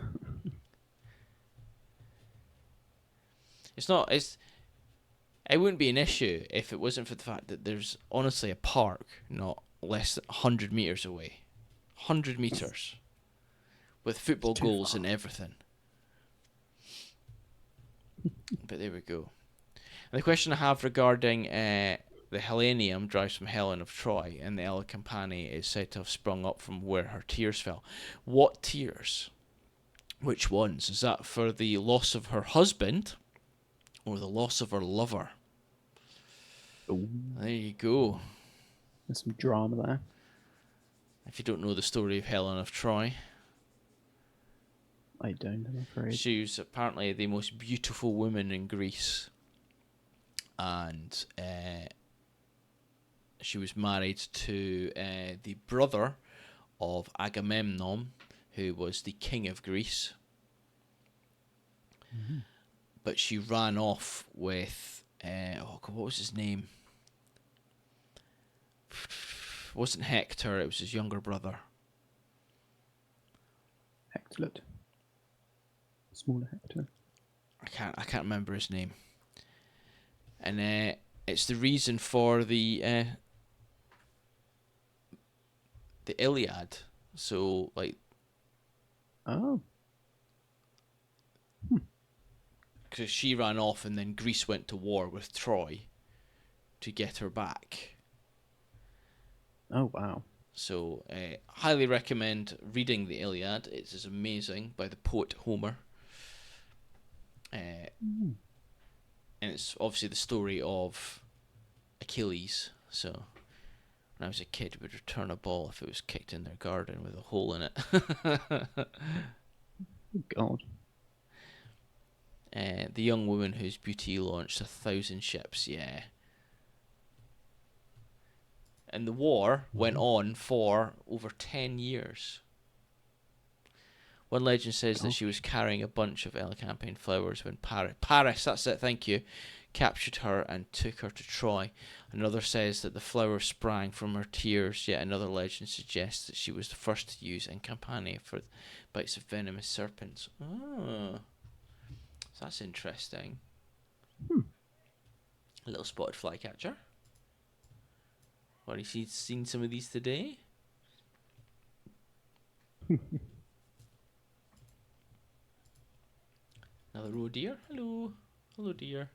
Speaker 2: It wouldn't be an issue if it wasn't for the fact that there's honestly a park not less than 100 metres away. 100 metres. With football goals
Speaker 1: far.
Speaker 2: and everything. But there we go. And the question I have regarding the Helenium derives from Helen of Troy, and the Elecampane is said to have sprung up from where her tears fell. What tears? Which ones? Is that for the loss of her husband or the loss of her lover?
Speaker 1: Ooh,
Speaker 2: There you go.
Speaker 1: there's some drama there.
Speaker 2: If you don't know the story of Helen of Troy,
Speaker 1: I don't, I'm afraid.
Speaker 2: she was apparently the most beautiful woman in Greece, and she was married to the brother of Agamemnon, who was the king of Greece.
Speaker 1: Mm-hmm.
Speaker 2: But she ran off with what was his name? It wasn't Hector, it was his younger brother.
Speaker 1: Hectorlet. Smaller Hector.
Speaker 2: I can't remember his name. And it's the reason for the Iliad. So like,
Speaker 1: Oh.
Speaker 2: because she ran off and then Greece went to war with Troy to get her back.
Speaker 1: Oh, wow.
Speaker 2: So highly recommend reading the Iliad. It is amazing, by the poet Homer. And it's obviously the story of Achilles. So when I was a kid, we'd return a ball if it was kicked in their garden with a hole in it.
Speaker 1: God.
Speaker 2: The young woman whose beauty launched 1,000 ships, yeah. And the war went on for over 10 years. One legend says that she was carrying a bunch of Elecampane flowers when Paris, that's it, thank you, captured her and took her to Troy. Another says that the flowers sprang from her tears, yet another legend suggests that she was the first to use Encampane for bites of venomous serpents. Oh, so that's interesting. A little spotted flycatcher. What, have you seen some of these today? Another roe deer. Hello. Hello, deer.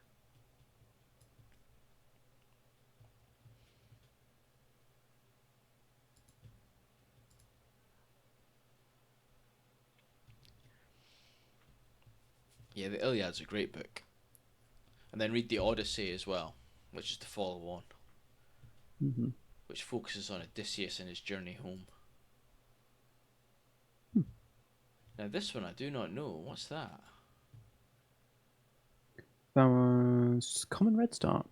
Speaker 2: Yeah, the Iliad's a great book. And then read the Odyssey as well, which is the follow on,
Speaker 1: Hmm.
Speaker 2: which focuses on Odysseus and his journey home. Now, this one I do not know. What's that?
Speaker 1: That was Common Red Start.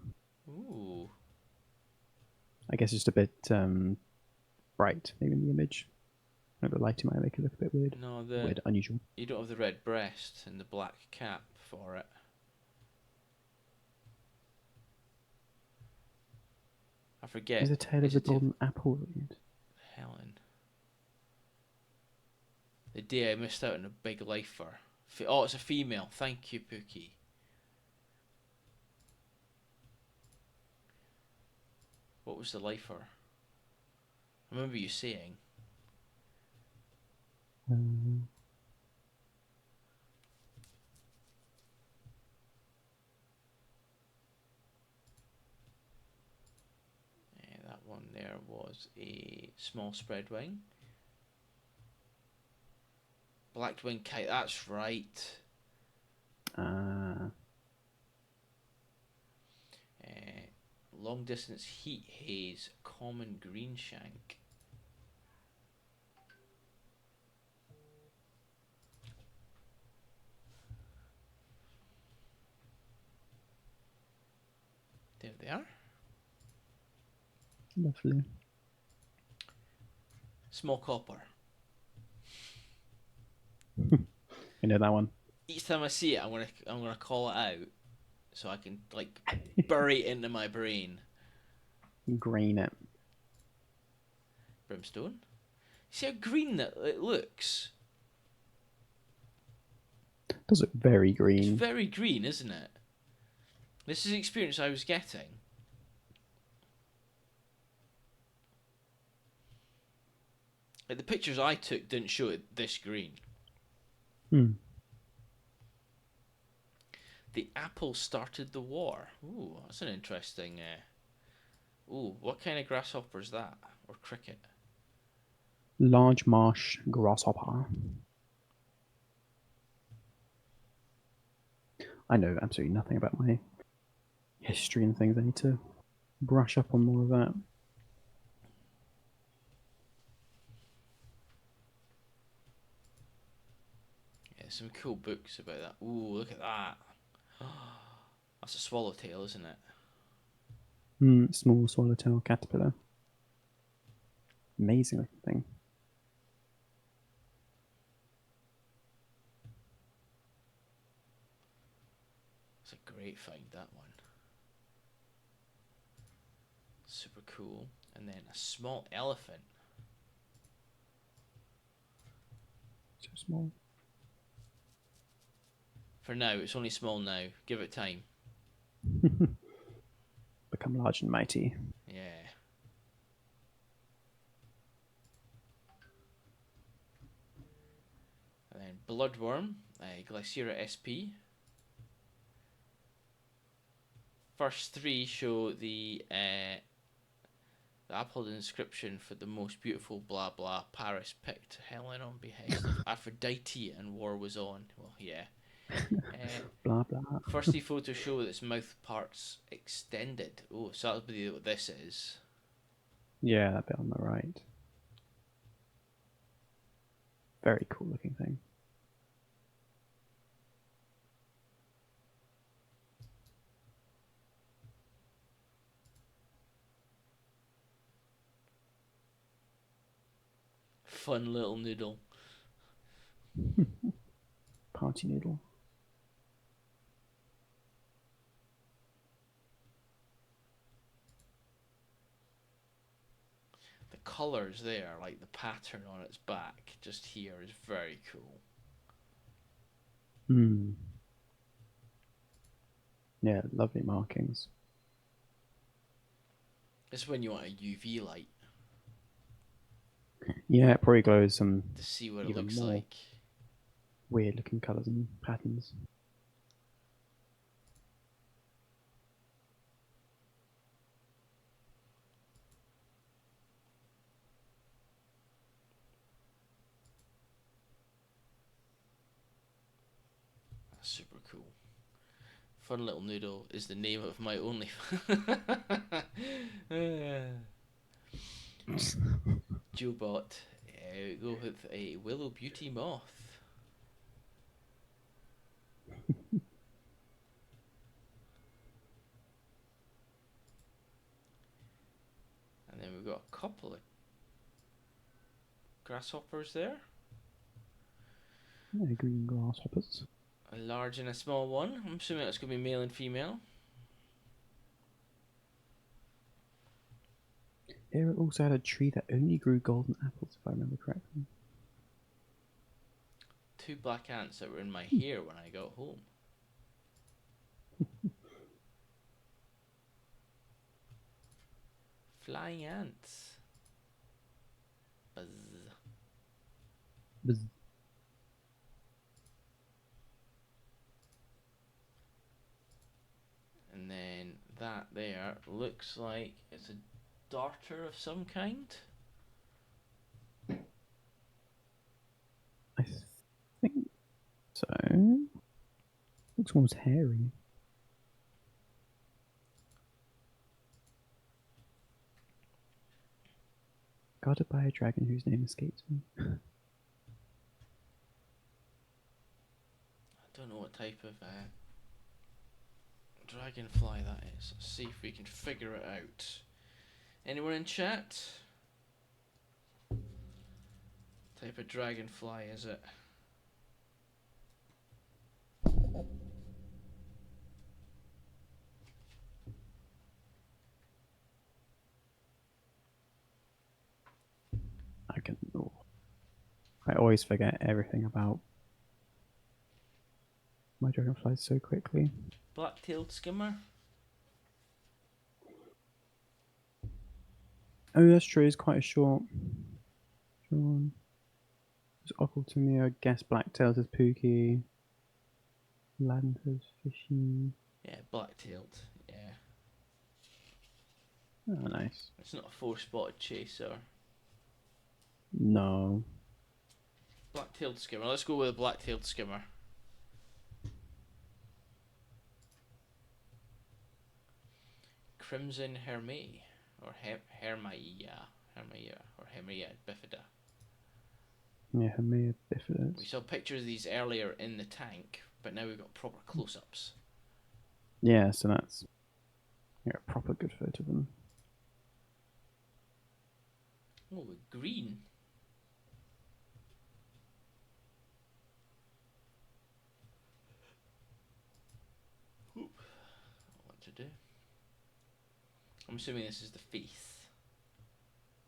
Speaker 2: Ooh.
Speaker 1: I guess just a bit bright, maybe in the image. The lighting might make it look a bit weird.
Speaker 2: No,
Speaker 1: Weird, unusual.
Speaker 2: you don't have the red breast and the black cap for it. I forget.
Speaker 1: Is the Tale of
Speaker 2: Is
Speaker 1: the
Speaker 2: it
Speaker 1: Golden Apple read?
Speaker 2: Helen? The day I missed out on a big lifer. Oh, it's a female. Thank you, Pookie. What was the lifer? I remember you saying.
Speaker 1: Um,
Speaker 2: That one there was a small spread wing. Black wing kite, that's right.
Speaker 1: uh,
Speaker 2: Long distance heat haze, common green shank. There they are.
Speaker 1: Lovely.
Speaker 2: Small copper.
Speaker 1: You know that one.
Speaker 2: Each time I see it, I'm gonna call it out, so I can like bury it into my brain.
Speaker 1: Green it.
Speaker 2: Brimstone. See how green that it looks.
Speaker 1: Does look very
Speaker 2: It's
Speaker 1: green.
Speaker 2: very green, isn't it? This is the experience I was getting. Like the pictures I took didn't show it this green.
Speaker 1: Hmm.
Speaker 2: The apple started the war. Ooh, that's an interesting. Ooh, what kind of grasshopper is that? Or cricket?
Speaker 1: Large marsh grasshopper. I know absolutely nothing about my history and things. I need to brush up on more of that.
Speaker 2: Yeah, some cool books about that. Ooh, look at that. That's a swallowtail, isn't it?
Speaker 1: Small swallowtail caterpillar. Amazing looking thing.
Speaker 2: It's a great find, that one. Super cool. And then a small elephant.
Speaker 1: So small.
Speaker 2: For now, it's only small now. Give it time.
Speaker 1: Become large and mighty.
Speaker 2: Yeah. And then Bloodworm, Glycera SP. First three show the uploaded inscription for the most beautiful blah blah. Paris picked Helen on behest of Aphrodite and war was on. Well, yeah.
Speaker 1: Blah blah.
Speaker 2: First three photos show that its mouth parts extended. Oh, so that'll be what this is.
Speaker 1: Yeah, that bit on the right. Very cool looking thing.
Speaker 2: Fun little noodle.
Speaker 1: Party noodle.
Speaker 2: The colours there, like the pattern on its back, just here is very cool.
Speaker 1: Yeah, lovely markings.
Speaker 2: This is when you want a UV light
Speaker 1: Yeah, it probably glows some
Speaker 2: to see what it
Speaker 1: even
Speaker 2: looks
Speaker 1: more
Speaker 2: like.
Speaker 1: weird looking colours and patterns.
Speaker 2: That's super Fun Little Noodle is the name of my only. Jobot. We go with a Willow Beauty Moth. And then we've got a couple of grasshoppers there.
Speaker 1: Yeah, green grasshoppers.
Speaker 2: A large and a small one. I'm assuming that's going to be male and female.
Speaker 1: Here it also had a tree that only grew golden apples, if I remember correctly.
Speaker 2: 2 black ants that were in my hair when I got home. Flying ants. Buzz.
Speaker 1: Buzz.
Speaker 2: And then that there looks like it's a darter of some kind.
Speaker 1: I think so. Looks almost hairy. Guarded by a dragon whose name escapes me.
Speaker 2: I don't know what type of dragonfly that is. Let's see if we can figure it out. Anyone in chat? Type of dragonfly is it?
Speaker 1: I always forget everything about my dragonflies so quickly.
Speaker 2: Black-tailed skimmer?
Speaker 1: Oh, that's true. It's quite a short one. It's Occultimia, I guess Blacktails is Pookie. Lanter's Fishy.
Speaker 2: Yeah, black-tailed. Yeah.
Speaker 1: Oh, nice.
Speaker 2: It's not a 4-spotted chaser.
Speaker 1: No.
Speaker 2: Black-tailed skimmer. Let's go with a black-tailed skimmer. Crimson Hermia. Or Hermia. Or Hermia bifida.
Speaker 1: Yeah, Hermia bifida.
Speaker 2: We saw pictures of these earlier in the tank, but now we've got proper close-ups.
Speaker 1: Yeah, so that's a proper good photo of them.
Speaker 2: Oh, green. What to do? I'm assuming this is the face.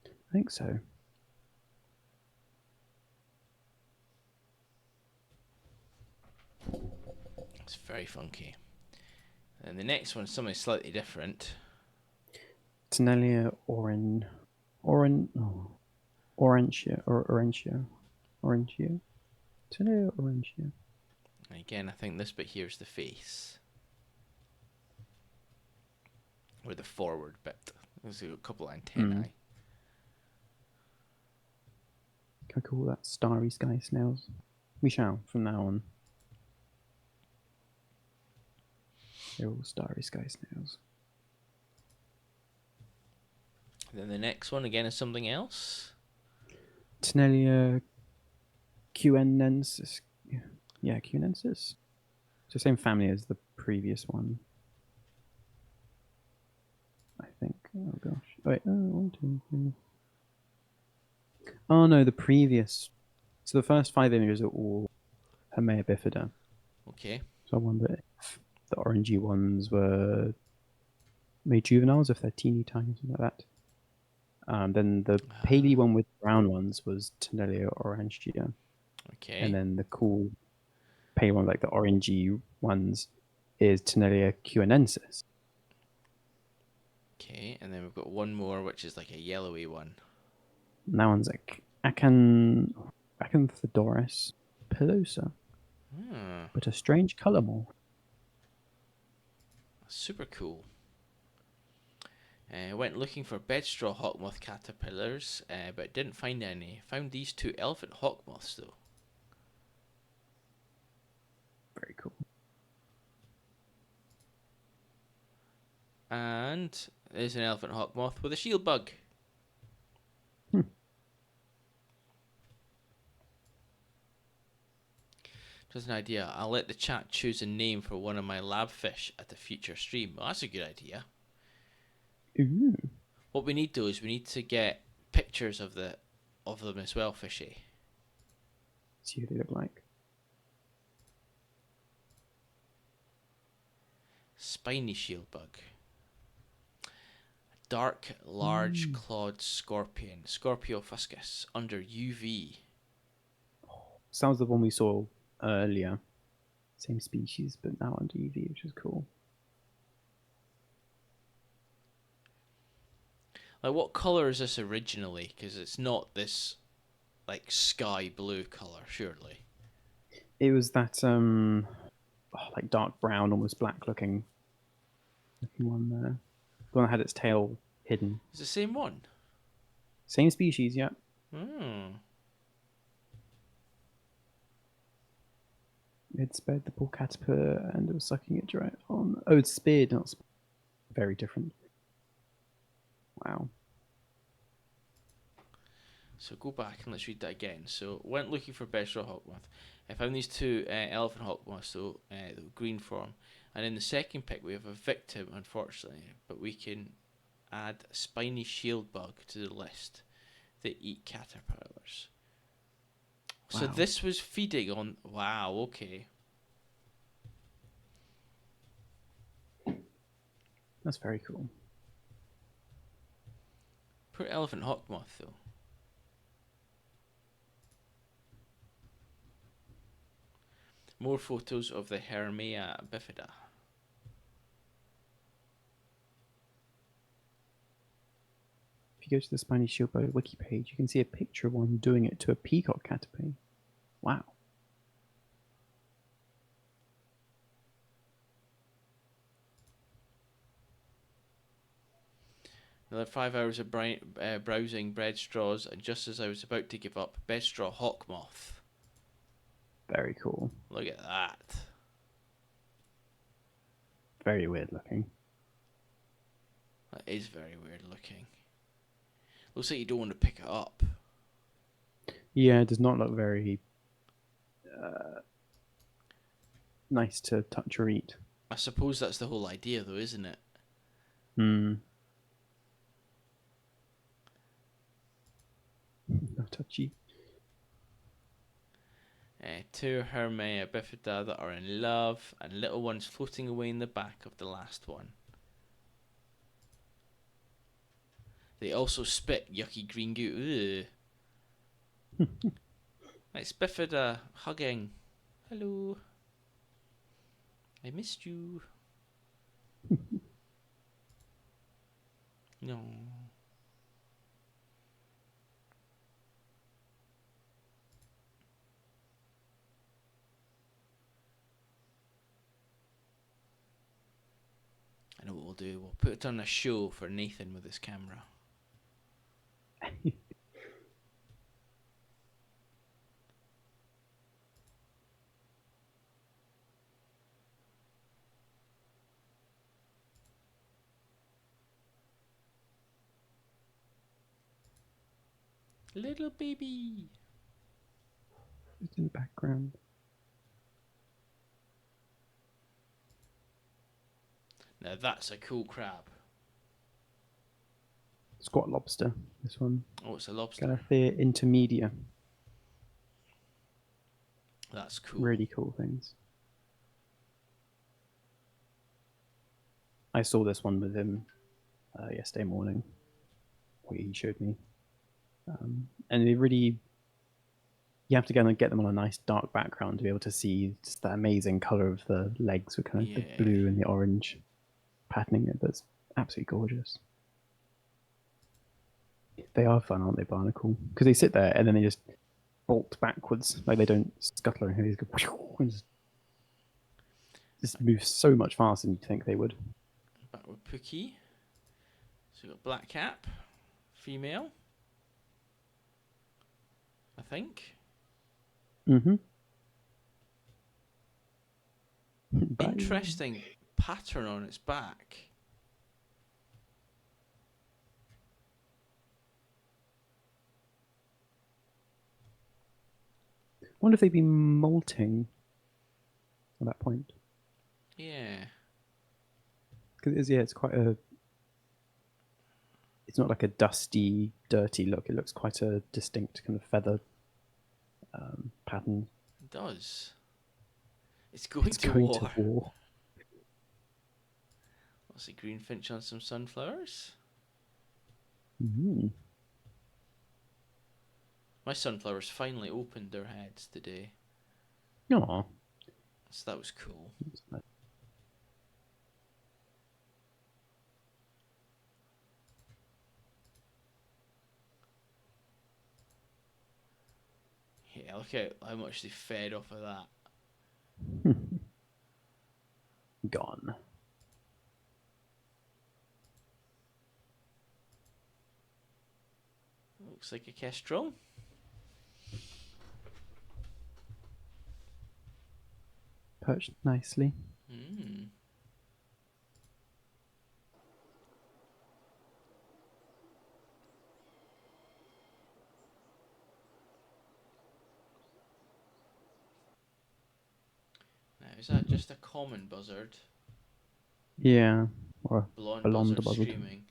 Speaker 1: I think so.
Speaker 2: It's very funky. And the next one is something slightly different.
Speaker 1: Tenelia Orantia. Tenelia Orantia.
Speaker 2: And again, I think this bit here is the face. Or the forward bit. There's a couple of antennae.
Speaker 1: Can I call that starry sky snails? We shall from now on. They're all starry sky snails.
Speaker 2: Then the next one again is something else.
Speaker 1: Tenelia Cuenensis. Yeah, Cuenensis. It's the same family as the previous one. I think. Oh gosh. Wait. Oh, 1, 2, 3. Oh no, the previous. So the first 5 images are all Hermia bifida.
Speaker 2: Okay.
Speaker 1: So I wonder if the orangey ones were maybe juveniles, if they're teeny tiny, something like that. Then the paley one with brown ones was Tenelia orangia.
Speaker 2: Okay.
Speaker 1: And then the cool pale one, like the orangey ones, is Tenelia cuenensis.
Speaker 2: Okay, and then we've got one more, which is like a yellowy one.
Speaker 1: And that one's like Acanthodoris pilosa. But a strange colour morph.
Speaker 2: Super cool. Went looking for bedstraw hawkmoth caterpillars, but didn't find any. Found these 2 elephant hawkmoths though.
Speaker 1: Very cool.
Speaker 2: And there's an elephant hawk moth with a shield bug.
Speaker 1: Hmm.
Speaker 2: Just an idea. I'll let the chat choose a name for one of my lab fish at the future stream. Well, that's a good idea.
Speaker 1: Ooh.
Speaker 2: What we need though is we need to get pictures of them as well, fishy.
Speaker 1: See what they look like.
Speaker 2: Spiny shield bug. Dark, large clawed scorpion. Scorpiofuscus. Under UV.
Speaker 1: Sounds the one we saw earlier. Same species, but now under UV, which is cool.
Speaker 2: Like, what colour is this originally? Because it's not this, like, sky blue colour, surely.
Speaker 1: It was that like dark brown, almost black looking one there. The one that had its tail hidden.
Speaker 2: It's the same one.
Speaker 1: Same species, yeah.
Speaker 2: Hmm.
Speaker 1: It spared the poor caterpillar and it was sucking it dry on. Oh, it's speared, not speared. Very different. Wow.
Speaker 2: So go back and let's read that again. So went looking for Bedstraw Hawkmoth. I found these two elephant hawkmoths, so the green form. And in the second pick we have a victim, unfortunately, but we can add spiny shield bug to the list. They eat caterpillars. So
Speaker 1: Wow.
Speaker 2: this was feeding on. Wow. Okay.
Speaker 1: That's very cool.
Speaker 2: Poor elephant hawkmoth though. More photos of the Hermea bifida.
Speaker 1: If you go to the Spiny Shield Bug wiki page, you can see a picture of one doing it to a peacock caterpillar. Wow.
Speaker 2: Another 5 hours of browsing bread straws, and just as I was about to give up, bedstraw hawkmoth.
Speaker 1: Very cool.
Speaker 2: Look at that.
Speaker 1: Very weird looking.
Speaker 2: That is very weird looking. Looks like you don't want to pick it up.
Speaker 1: Yeah, it does not look very nice to touch or eat.
Speaker 2: I suppose that's the whole idea though, isn't it?
Speaker 1: Hmm. No touchy.
Speaker 2: Two Hermea bifida that are in love, and little ones floating away in the back of the last one. They also spit yucky green goo. It's bifida hugging. Hello. I missed you. No. I know what we'll do. We'll put it on a show for Nathan with his camera. Little baby.
Speaker 1: Just in the background.
Speaker 2: Now that's a cool crab.
Speaker 1: Squat lobster, this one.
Speaker 2: Oh, it's a lobster.
Speaker 1: Galathea intermedia.
Speaker 2: That's cool.
Speaker 1: Really cool things. I saw this one with him yesterday morning. He showed me. And they really, you have to go and get them on a nice dark background to be able to see just that amazing color of the legs with kind of the blue and the orange patterning it. That's absolutely gorgeous. They are fun, aren't they, Barnacle? Because they sit there and then they just bolt backwards, like they don't scuttle or anything. They just go and just move so much faster than you think they would.
Speaker 2: Back with Pookie. So we've got black cap, female. I think.
Speaker 1: Mm-hmm.
Speaker 2: Interesting pattern on its back.
Speaker 1: wonder if they'd be molting at that point.
Speaker 2: Yeah.
Speaker 1: Because it's quite a. It's not like a dusty, dirty look. It looks quite a distinct kind of feather pattern.
Speaker 2: It does. It's going
Speaker 1: It's
Speaker 2: to
Speaker 1: going to
Speaker 2: war.
Speaker 1: war.
Speaker 2: What's a greenfinch on some sunflowers?
Speaker 1: Mm.
Speaker 2: My sunflowers finally opened their heads today,
Speaker 1: Aw.
Speaker 2: so that was cool. Yeah, look at how much they fed off of that.
Speaker 1: Gone.
Speaker 2: Looks like a kestrel.
Speaker 1: Perched nicely.
Speaker 2: Mm. Now, is that just a common buzzard?
Speaker 1: Yeah. Or a
Speaker 2: Blonde
Speaker 1: blonde
Speaker 2: buzzard
Speaker 1: buzzard.
Speaker 2: screaming.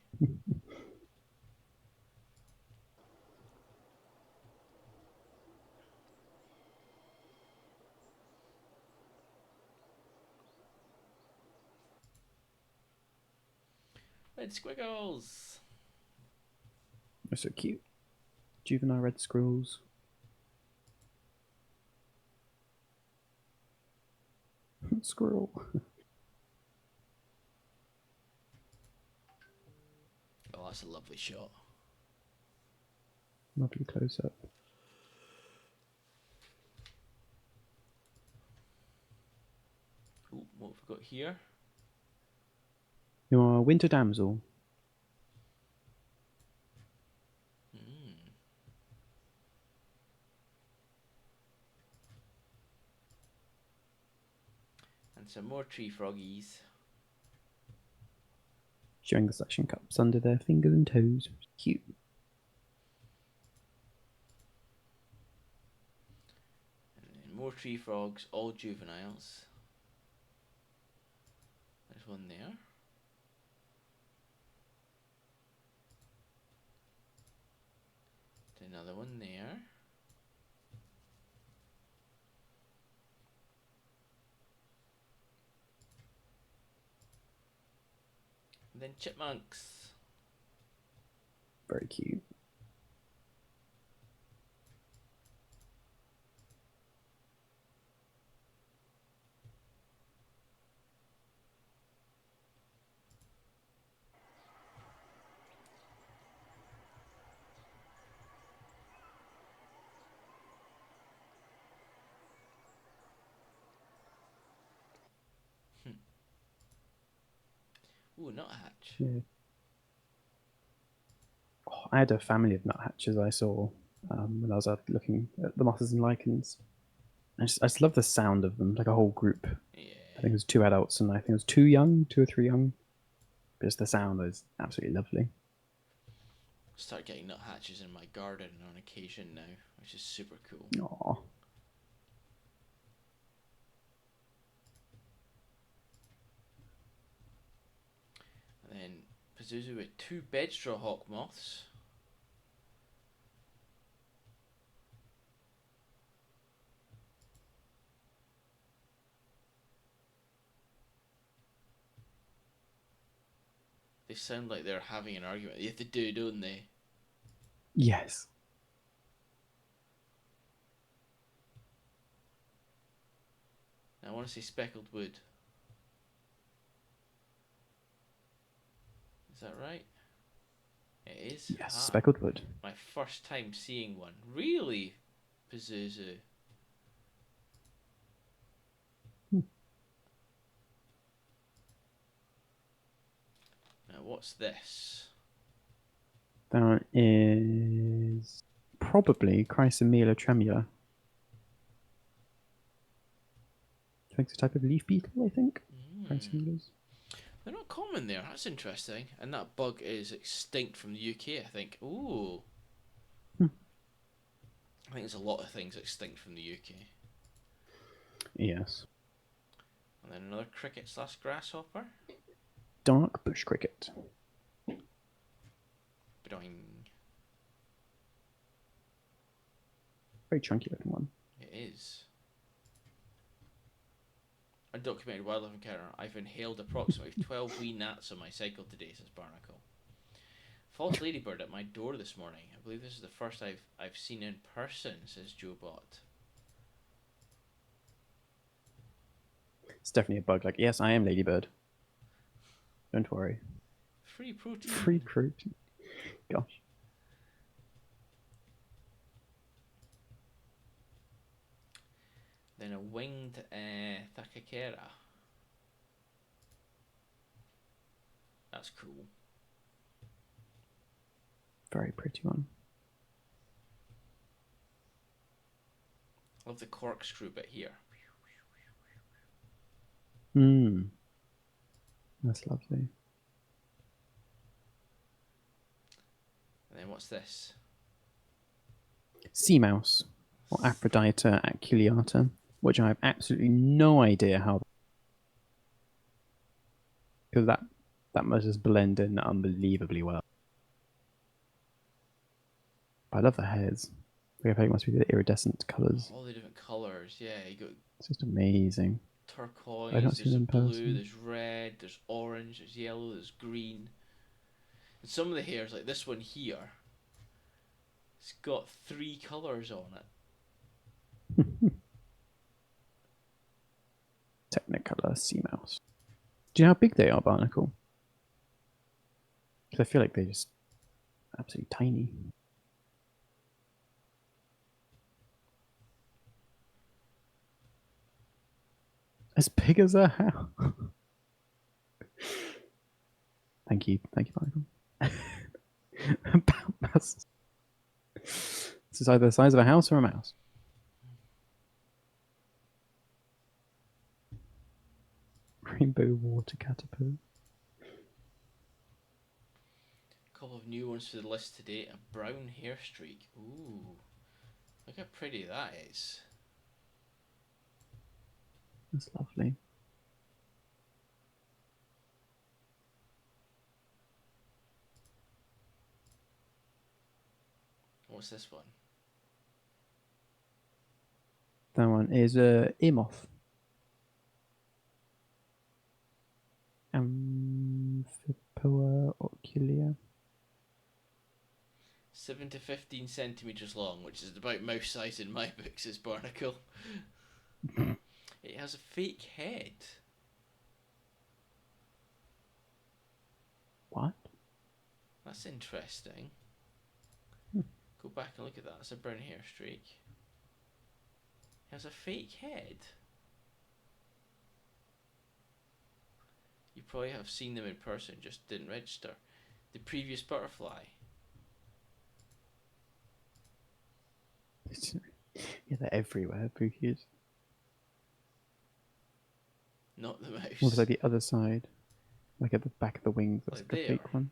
Speaker 2: Red squiggles!
Speaker 1: They're so cute. Juvenile red squirrels. Squirrel.
Speaker 2: Oh, that's a lovely shot.
Speaker 1: Lovely close up.
Speaker 2: Ooh, what have we got here?
Speaker 1: Your winter damsel.
Speaker 2: Mm. And some more tree froggies.
Speaker 1: Showing the suction cups under their fingers and toes. Cute.
Speaker 2: And then more tree frogs, all juveniles. There's one there. Another one there. And then chipmunks.
Speaker 1: Very cute.
Speaker 2: Ooh, nuthatch.
Speaker 1: Yeah. Oh, I had a family of nuthatches I saw when I was out looking at the mosses and lichens. I just love the sound of them, like a whole group. I
Speaker 2: Yeah.
Speaker 1: think it was two adults and I think it was two young, two or three young. But just the sound is absolutely lovely.
Speaker 2: Start getting nuthatches in my garden on occasion now, which is super cool.
Speaker 1: Aww.
Speaker 2: And then Pazuzu with two bedstraw hawk moths. They sound like they're having an argument. They have to do, don't they?
Speaker 1: Yes.
Speaker 2: Now I want to say speckled wood. Is that right? It is.
Speaker 1: Yes,
Speaker 2: Ah,
Speaker 1: speckled wood.
Speaker 2: my first time seeing one. Really, Pazuzu.
Speaker 1: Hmm.
Speaker 2: Now what's this?
Speaker 1: That is probably Chrysomela tremula. I think it's a type of leaf beetle, I think. Chrysomelas.
Speaker 2: They're not common there. That's interesting. And that bug is extinct from the UK, I think. Ooh.
Speaker 1: Hmm.
Speaker 2: I think there's a lot of things extinct from the UK.
Speaker 1: Yes.
Speaker 2: And then another cricket slash grasshopper.
Speaker 1: Dark bush cricket.
Speaker 2: Boing.
Speaker 1: Very chunky looking one.
Speaker 2: It is. Undocumented wildlife encounter. I've inhaled approximately 12 wee gnats on my cycle today, says Barnacle. False ladybird at my door this morning. I believe this is the first I've seen in person, says Joe Bot.
Speaker 1: It's definitely a bug. Like, yes, I am Ladybird. Don't worry.
Speaker 2: Free protein.
Speaker 1: Free protein. Gosh.
Speaker 2: Then a winged Thakakera. That's cool.
Speaker 1: Very pretty one.
Speaker 2: Love the corkscrew bit here.
Speaker 1: Hmm. That's lovely.
Speaker 2: And then what's this?
Speaker 1: Sea mouse, or Aphrodita aculeata, which I have absolutely no idea how. Because that must just blend in unbelievably well. I love the hairs. I think it must be the iridescent colours.
Speaker 2: All the different colours. Yeah, you got
Speaker 1: It's just amazing.
Speaker 2: turquoise,
Speaker 1: I don't see
Speaker 2: there's
Speaker 1: them in
Speaker 2: blue,
Speaker 1: person.
Speaker 2: there's red, there's orange, there's yellow, there's green. And some of the hairs, like this one here, it's got 3 colours on it.
Speaker 1: Technicolor sea mouse. Do you know how big they are, Barnacle? Because I feel like they're just absolutely tiny. As big as a house. Thank you, Barnacle. This is either the size of a house or a mouse. Rainbow water caterpillar.
Speaker 2: A couple of new ones for the list today. A brown hair streak. Ooh, look how pretty that is.
Speaker 1: That's lovely.
Speaker 2: What's this one?
Speaker 1: That one is a ear moth. Amphipoa oculea.
Speaker 2: 7 to 15 centimetres long, which is about mouse size in my books, says Barnacle. It has a fake head.
Speaker 1: What?
Speaker 2: That's interesting. Go back and look at that. That's a brown hair streak. It has a fake head. You probably have seen them in person, just didn't register. The previous butterfly.
Speaker 1: Yeah, they're everywhere, Pookies.
Speaker 2: Not the mouse.
Speaker 1: What was like the other side? Like at the back of the wings, that's
Speaker 2: Like
Speaker 1: like a
Speaker 2: there.
Speaker 1: fake one.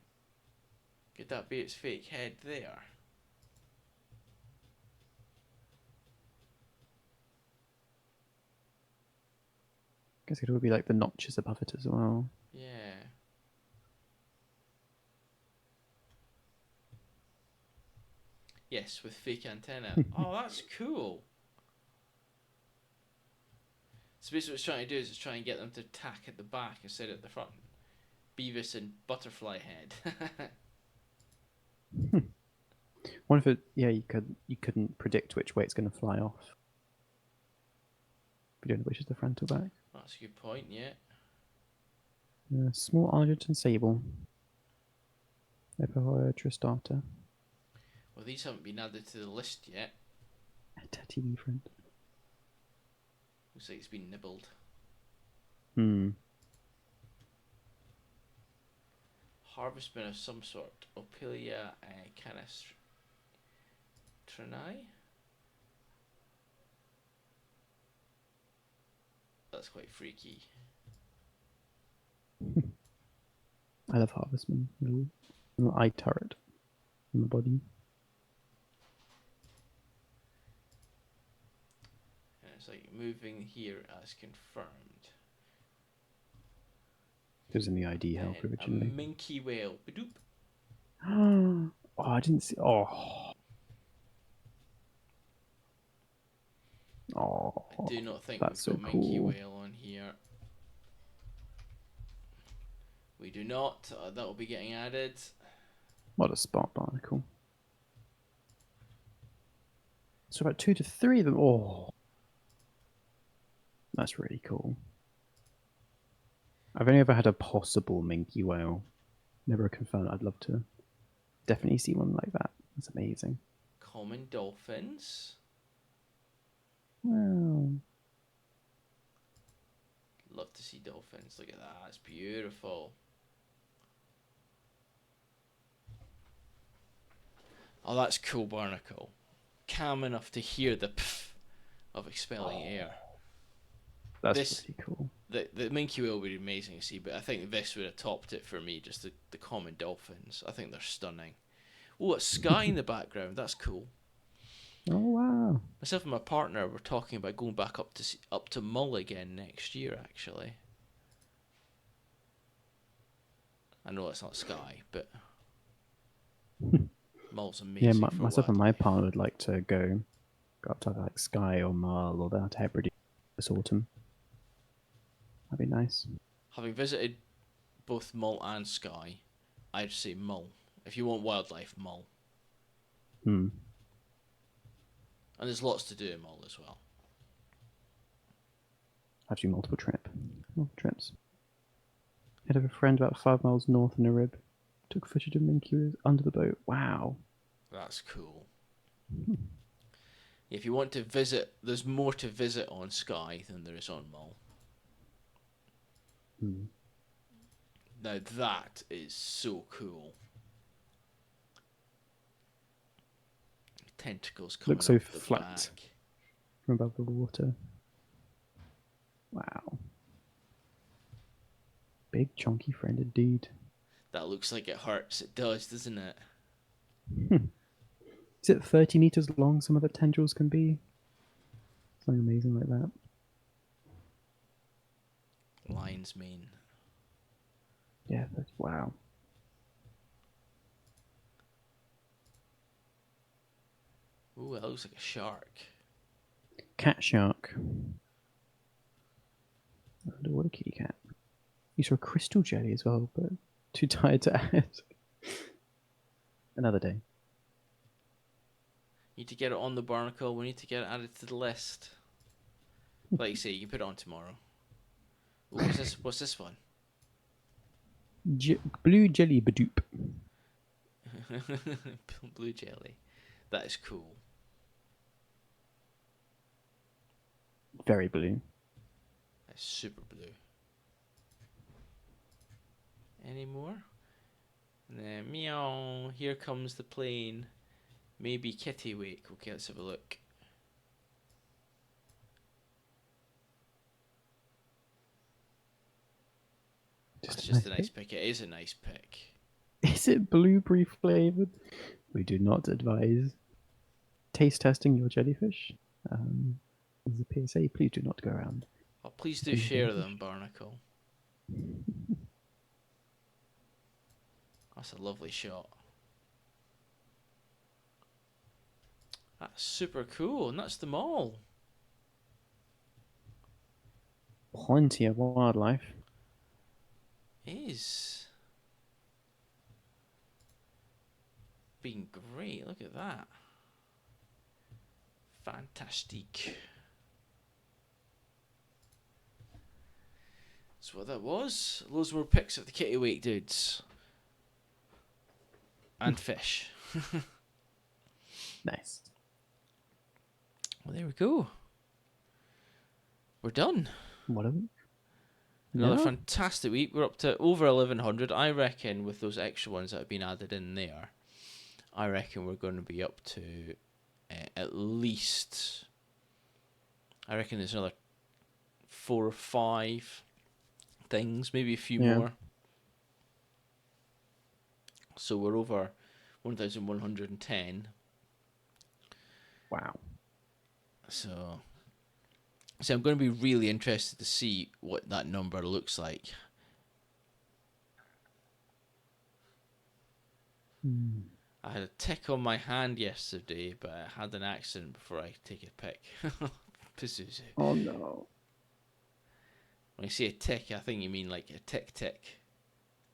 Speaker 2: Could that be its fake head there?
Speaker 1: Guess it would be like the notches above it as well.
Speaker 2: Yeah. Yes, with fake antenna. Oh, that's cool. So basically what it's trying to do is it's trying to get them to tack at the back instead of at the front. Beavis and butterfly head.
Speaker 1: What if it? Yeah, you couldn't predict which way it's going to fly off. You don't know which is the front or back.
Speaker 2: That's a good point, yeah.
Speaker 1: Small Argentine sable. Epihoya tristata.
Speaker 2: Well, these haven't been added to the list yet.
Speaker 1: A tatty wee friend.
Speaker 2: Looks like it's been nibbled.
Speaker 1: Hmm.
Speaker 2: Harvestman of some sort. Opilia canistrinae? That's quite freaky.
Speaker 1: I love Harvestman. Little eye turret on the body.
Speaker 2: It's like moving here as confirmed.
Speaker 1: It was in the ID help
Speaker 2: And a
Speaker 1: originally.
Speaker 2: minke whale. Badoop.
Speaker 1: Oh, I didn't see. Oh,
Speaker 2: I do
Speaker 1: oh,
Speaker 2: not think
Speaker 1: that's
Speaker 2: we've
Speaker 1: so
Speaker 2: got minke
Speaker 1: cool.
Speaker 2: whale on here. We do not. That will be getting added.
Speaker 1: What a spot barnacle. So about 2 to 3 of them. Oh, that's really cool. I've only ever had a possible minke whale. Never confirmed. I'd love to definitely see one like that. That's amazing.
Speaker 2: Common dolphins.
Speaker 1: Wow.
Speaker 2: Love to see dolphins. Look at that. It's beautiful. Oh, that's cool, barnacle. Calm enough to hear the pff of expelling air.
Speaker 1: That's
Speaker 2: This
Speaker 1: really cool.
Speaker 2: the minke whale would be amazing to see, but I think this would have topped it for me. Just the common dolphins. I think they're stunning. Oh, a sky in the background. That's cool.
Speaker 1: Oh wow.
Speaker 2: Myself and my partner were talking about going back up to Mull again next year. Actually, I know it's not Skye, but Mull's
Speaker 1: Yeah,
Speaker 2: amazing for
Speaker 1: myself and my
Speaker 2: wildlife.
Speaker 1: partner would like to go up to like Skye or Marl or that Hebrides this autumn. That'd be nice.
Speaker 2: Having visited both Mull and Skye, I'd say Mull. If you want wildlife, Mull.
Speaker 1: Hmm.
Speaker 2: And there's lots to do in Mull as well.
Speaker 1: Actually, multiple trips. Head of a friend about 5 miles north in a rib. Took footage of minke under the boat. Wow.
Speaker 2: That's cool. If you want to visit, there's more to visit on Skye than there is on Mull.
Speaker 1: Hmm.
Speaker 2: Now that is so cool. Tentacles coming
Speaker 1: Looks so
Speaker 2: off the
Speaker 1: flat
Speaker 2: back.
Speaker 1: from above the water. Wow. Big chunky friend indeed.
Speaker 2: That looks like it hurts. It does, doesn't it?
Speaker 1: Is it 30 meters long? Some of the tendrils can be something amazing like that.
Speaker 2: Lion's mane.
Speaker 1: Yeah, that's wow.
Speaker 2: Ooh, that looks like a shark.
Speaker 1: Cat shark. Underwater kitty cat. You saw a crystal jelly as well, but too tired to add. Another day.
Speaker 2: Need to get it on the barnacle. We need to get it added to the list. Like you say, you can put it on tomorrow. Ooh, what's this? What's this one?
Speaker 1: Blue jelly badoop.
Speaker 2: Blue jelly. That is cool.
Speaker 1: Very blue.
Speaker 2: That's super blue. Any more? And then meow. Here comes the plane. Maybe kittiwake. Okay, let's have a look. That's just a nice pick. It is a nice pick.
Speaker 1: Is it blueberry flavored? We do not advise taste testing your jellyfish. As a PSA, please do not go around.
Speaker 2: Oh, please do share them, Barnacle. That's a lovely shot. That's super cool, and that's them all.
Speaker 1: Plenty of wildlife.
Speaker 2: It is. Being great, look at that. Fantastic. That's what that was. Loads more pics of the kittiwake dudes. And fish.
Speaker 1: Nice.
Speaker 2: Well, there we go. We're done.
Speaker 1: What a
Speaker 2: Another fantastic week. We're up to over 1100. I reckon with those extra ones that have been added in there, I reckon we're going to be up to at least, I reckon there's another 4 or 5 things, maybe a few more. So we're over 1110.
Speaker 1: Wow.
Speaker 2: So So I'm going to be really interested to see what that number looks like. I had a tick on my hand yesterday, but I had an accident before I take a pick. Pazuzu.
Speaker 1: Oh no.
Speaker 2: When I say a tick, I think you mean like a tick tick.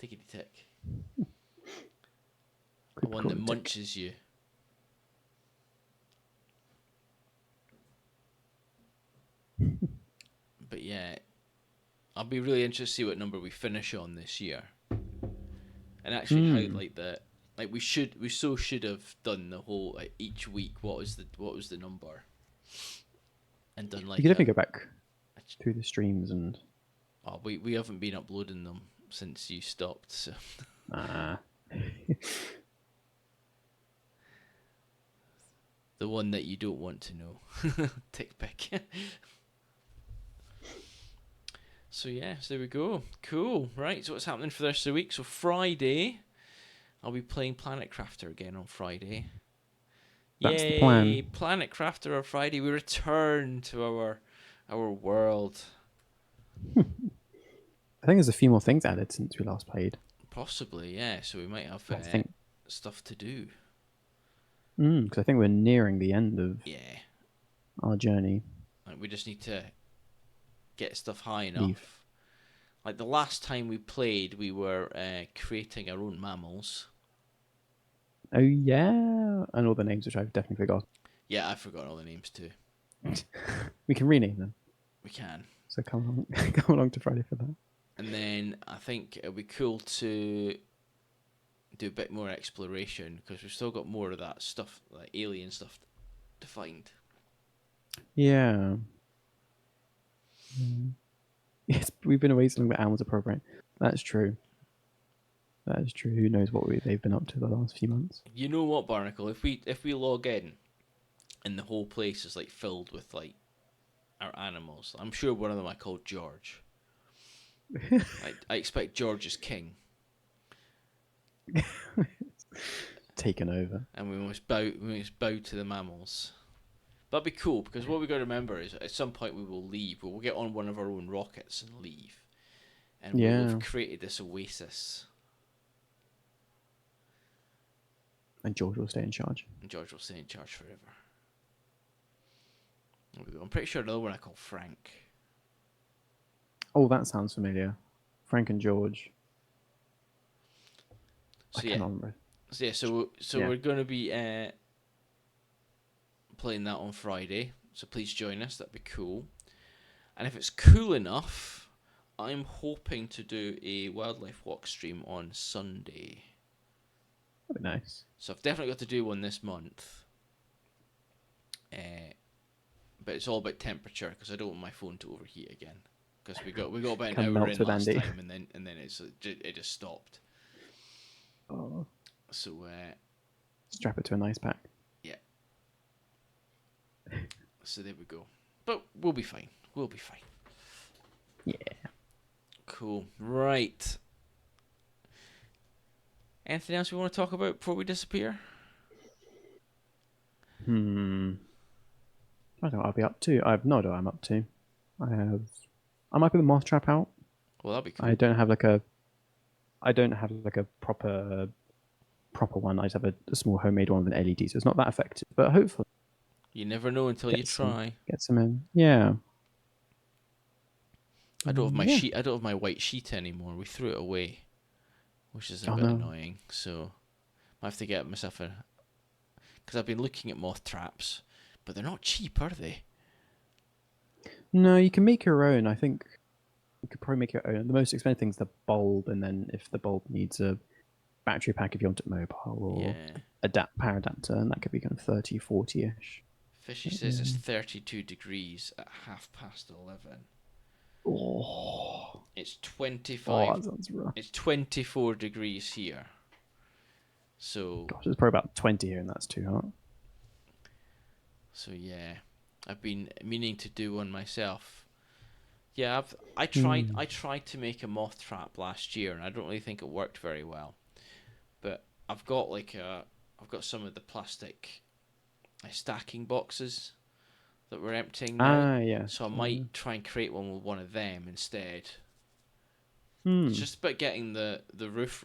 Speaker 2: Tickety tick. The one that munches you. But yeah, I'll be really interested to see what number we finish on this year. And actually how we should have done the whole like, each week what was the number. And done like
Speaker 1: You could definitely go back through the streams and
Speaker 2: we haven't been uploading them since you stopped, so the one that you don't want to know. Tick pick. So yeah, so there we go. Cool. Right, so what's happening for the rest of the week? So Friday, I'll be playing Planet Crafter again on Friday.
Speaker 1: That's
Speaker 2: Yay!
Speaker 1: the plan.
Speaker 2: Planet Crafter on Friday. We return to our world.
Speaker 1: I think there's a few more things added since we last played.
Speaker 2: Possibly, yeah. So we might have stuff to do.
Speaker 1: Because I think we're nearing the end of our journey.
Speaker 2: Like we just need to get stuff high enough. Like the last time we played, we were creating our own mammals.
Speaker 1: Oh yeah, and all the names which I've definitely forgot.
Speaker 2: Yeah, I've forgotten all the names too.
Speaker 1: We can rename them.
Speaker 2: We can.
Speaker 1: So come along to Friday for that.
Speaker 2: And then I think it'd be cool to do a bit more exploration because we've still got more of that stuff, like alien stuff, to find.
Speaker 1: Yeah. Yes, we've been away so long, but animals are programmed. That's true. That is true. Who knows what they've been up to the last few months?
Speaker 2: You know what, Barnacle? If we log in, and the whole place is like filled with like our animals, I'm sure one of them I called George. I expect George is king.
Speaker 1: Taken over.
Speaker 2: And we must bow to the mammals. That'd be cool because what we got to remember is at some point we will leave. We'll get on one of our own rockets and leave, and we'll have created this oasis.
Speaker 1: And George will stay in charge.
Speaker 2: And George will stay in charge forever. There we go. I'm pretty sure another one I call Frank.
Speaker 1: Oh, that sounds familiar. Frank and George.
Speaker 2: So I cannot remember. So we're going to be playing that on Friday. So please join us. That'd be cool. And if it's cool enough, I'm hoping to do a wildlife walk stream on Sunday.
Speaker 1: That'd be nice.
Speaker 2: So I've definitely got to do one this month. But it's all about temperature because I don't want my phone to overheat again. Because we got about an hour in last time, and then it just stopped.
Speaker 1: Oh.
Speaker 2: So
Speaker 1: strap it to an ice pack.
Speaker 2: Yeah. So there we go. But we'll be fine. We'll be fine.
Speaker 1: Yeah.
Speaker 2: Cool. Right. Anything else we want to talk about before we disappear?
Speaker 1: I don't know what I'll be up to. I have no idea what I'm up to. I might put the moth trap out.
Speaker 2: Well, that'd be cool.
Speaker 1: I don't have like a proper one. I just have a small homemade one with an LED, so it's not that effective. But hopefully,
Speaker 2: you never know until you try.
Speaker 1: Get some in, yeah.
Speaker 2: I don't have my sheet. I don't have my white sheet anymore. We threw it away, which is a bit annoying. So I have to get myself because I've been looking at moth traps, but they're not cheap, are they?
Speaker 1: No, you can make your own. I think you could probably make your own. The most expensive thing is the bulb, and then if the bulb needs a battery pack if you want it mobile, or power adapter, and that could be kind of 30, 40-ish.
Speaker 2: Fishy says it's 32 degrees at 11:30.
Speaker 1: Oh.
Speaker 2: It's 25.
Speaker 1: Oh, that sounds rough.
Speaker 2: It's 24 degrees here. So.
Speaker 1: Gosh, it's probably about 20 here, and that's too hot.
Speaker 2: So yeah, I've been meaning to do one myself. Yeah, I tried to make a moth trap last year, and I don't really think it worked very well. But I've got some of the plastic stacking boxes that we're emptying now.
Speaker 1: Ah, yeah.
Speaker 2: So I might try and create one with one of them instead.
Speaker 1: Hmm.
Speaker 2: It's just about getting the roof,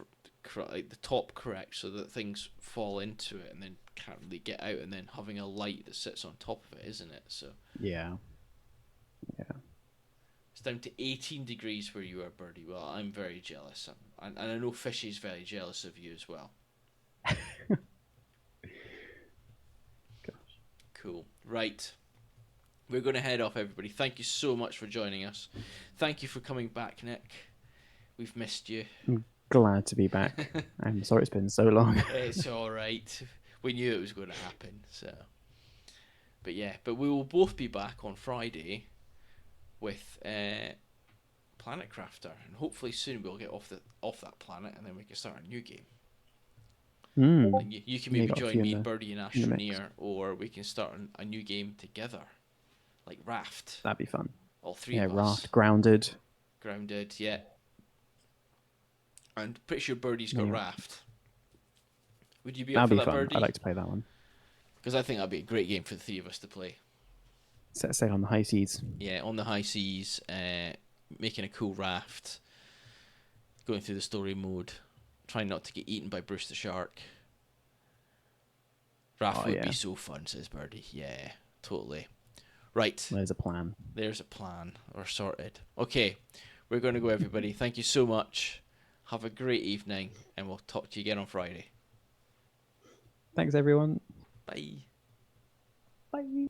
Speaker 2: like the top correct, so that things fall into it and then can't really get out, and then having a light that sits on top of it, isn't it? So
Speaker 1: Yeah. Yeah.
Speaker 2: it's down to 18 degrees where you are, Birdie. Well, I'm very jealous. And I know Fishy's very jealous of you as well.
Speaker 1: Gosh.
Speaker 2: Cool. Right. We're going to head off, everybody. Thank you so much for joining us. Thank you for coming back, Nick. We've missed you.
Speaker 1: I'm glad to be back. I'm sorry it's been so long.
Speaker 2: It's all right. We knew it was going to happen, so. But yeah, but we will both be back on Friday with Planet Crafter, and hopefully soon we'll get off that planet, and then we can start a new game.
Speaker 1: Hmm.
Speaker 2: And you can
Speaker 1: You
Speaker 2: maybe
Speaker 1: got a
Speaker 2: join
Speaker 1: few
Speaker 2: me,
Speaker 1: in
Speaker 2: Birdie, and
Speaker 1: the mix.
Speaker 2: Astroneer, or we can start a new game together, like Raft.
Speaker 1: That'd be fun.
Speaker 2: All three
Speaker 1: Yeah,
Speaker 2: of us.
Speaker 1: Raft, Grounded.
Speaker 2: Grounded, yeah. And pretty sure Birdie's got
Speaker 1: Yeah.
Speaker 2: Raft. Would you be up
Speaker 1: That'd
Speaker 2: for
Speaker 1: be
Speaker 2: that,
Speaker 1: fun.
Speaker 2: Birdie?
Speaker 1: I'd like to play that one.
Speaker 2: Because I think that'd be a great game for the three of us to play.
Speaker 1: Set sail on the high seas.
Speaker 2: Yeah, on the high seas, making a cool raft, going through the story mode, trying not to get eaten by Bruce the Shark. Raft would be so fun, says Birdie. Yeah, totally. Right.
Speaker 1: There's a plan.
Speaker 2: There's a plan. We're sorted. Okay, we're going to go, everybody. Thank you so much. Have a great evening, and we'll talk to you again on Friday.
Speaker 1: Thanks, everyone.
Speaker 2: Bye.
Speaker 1: Bye.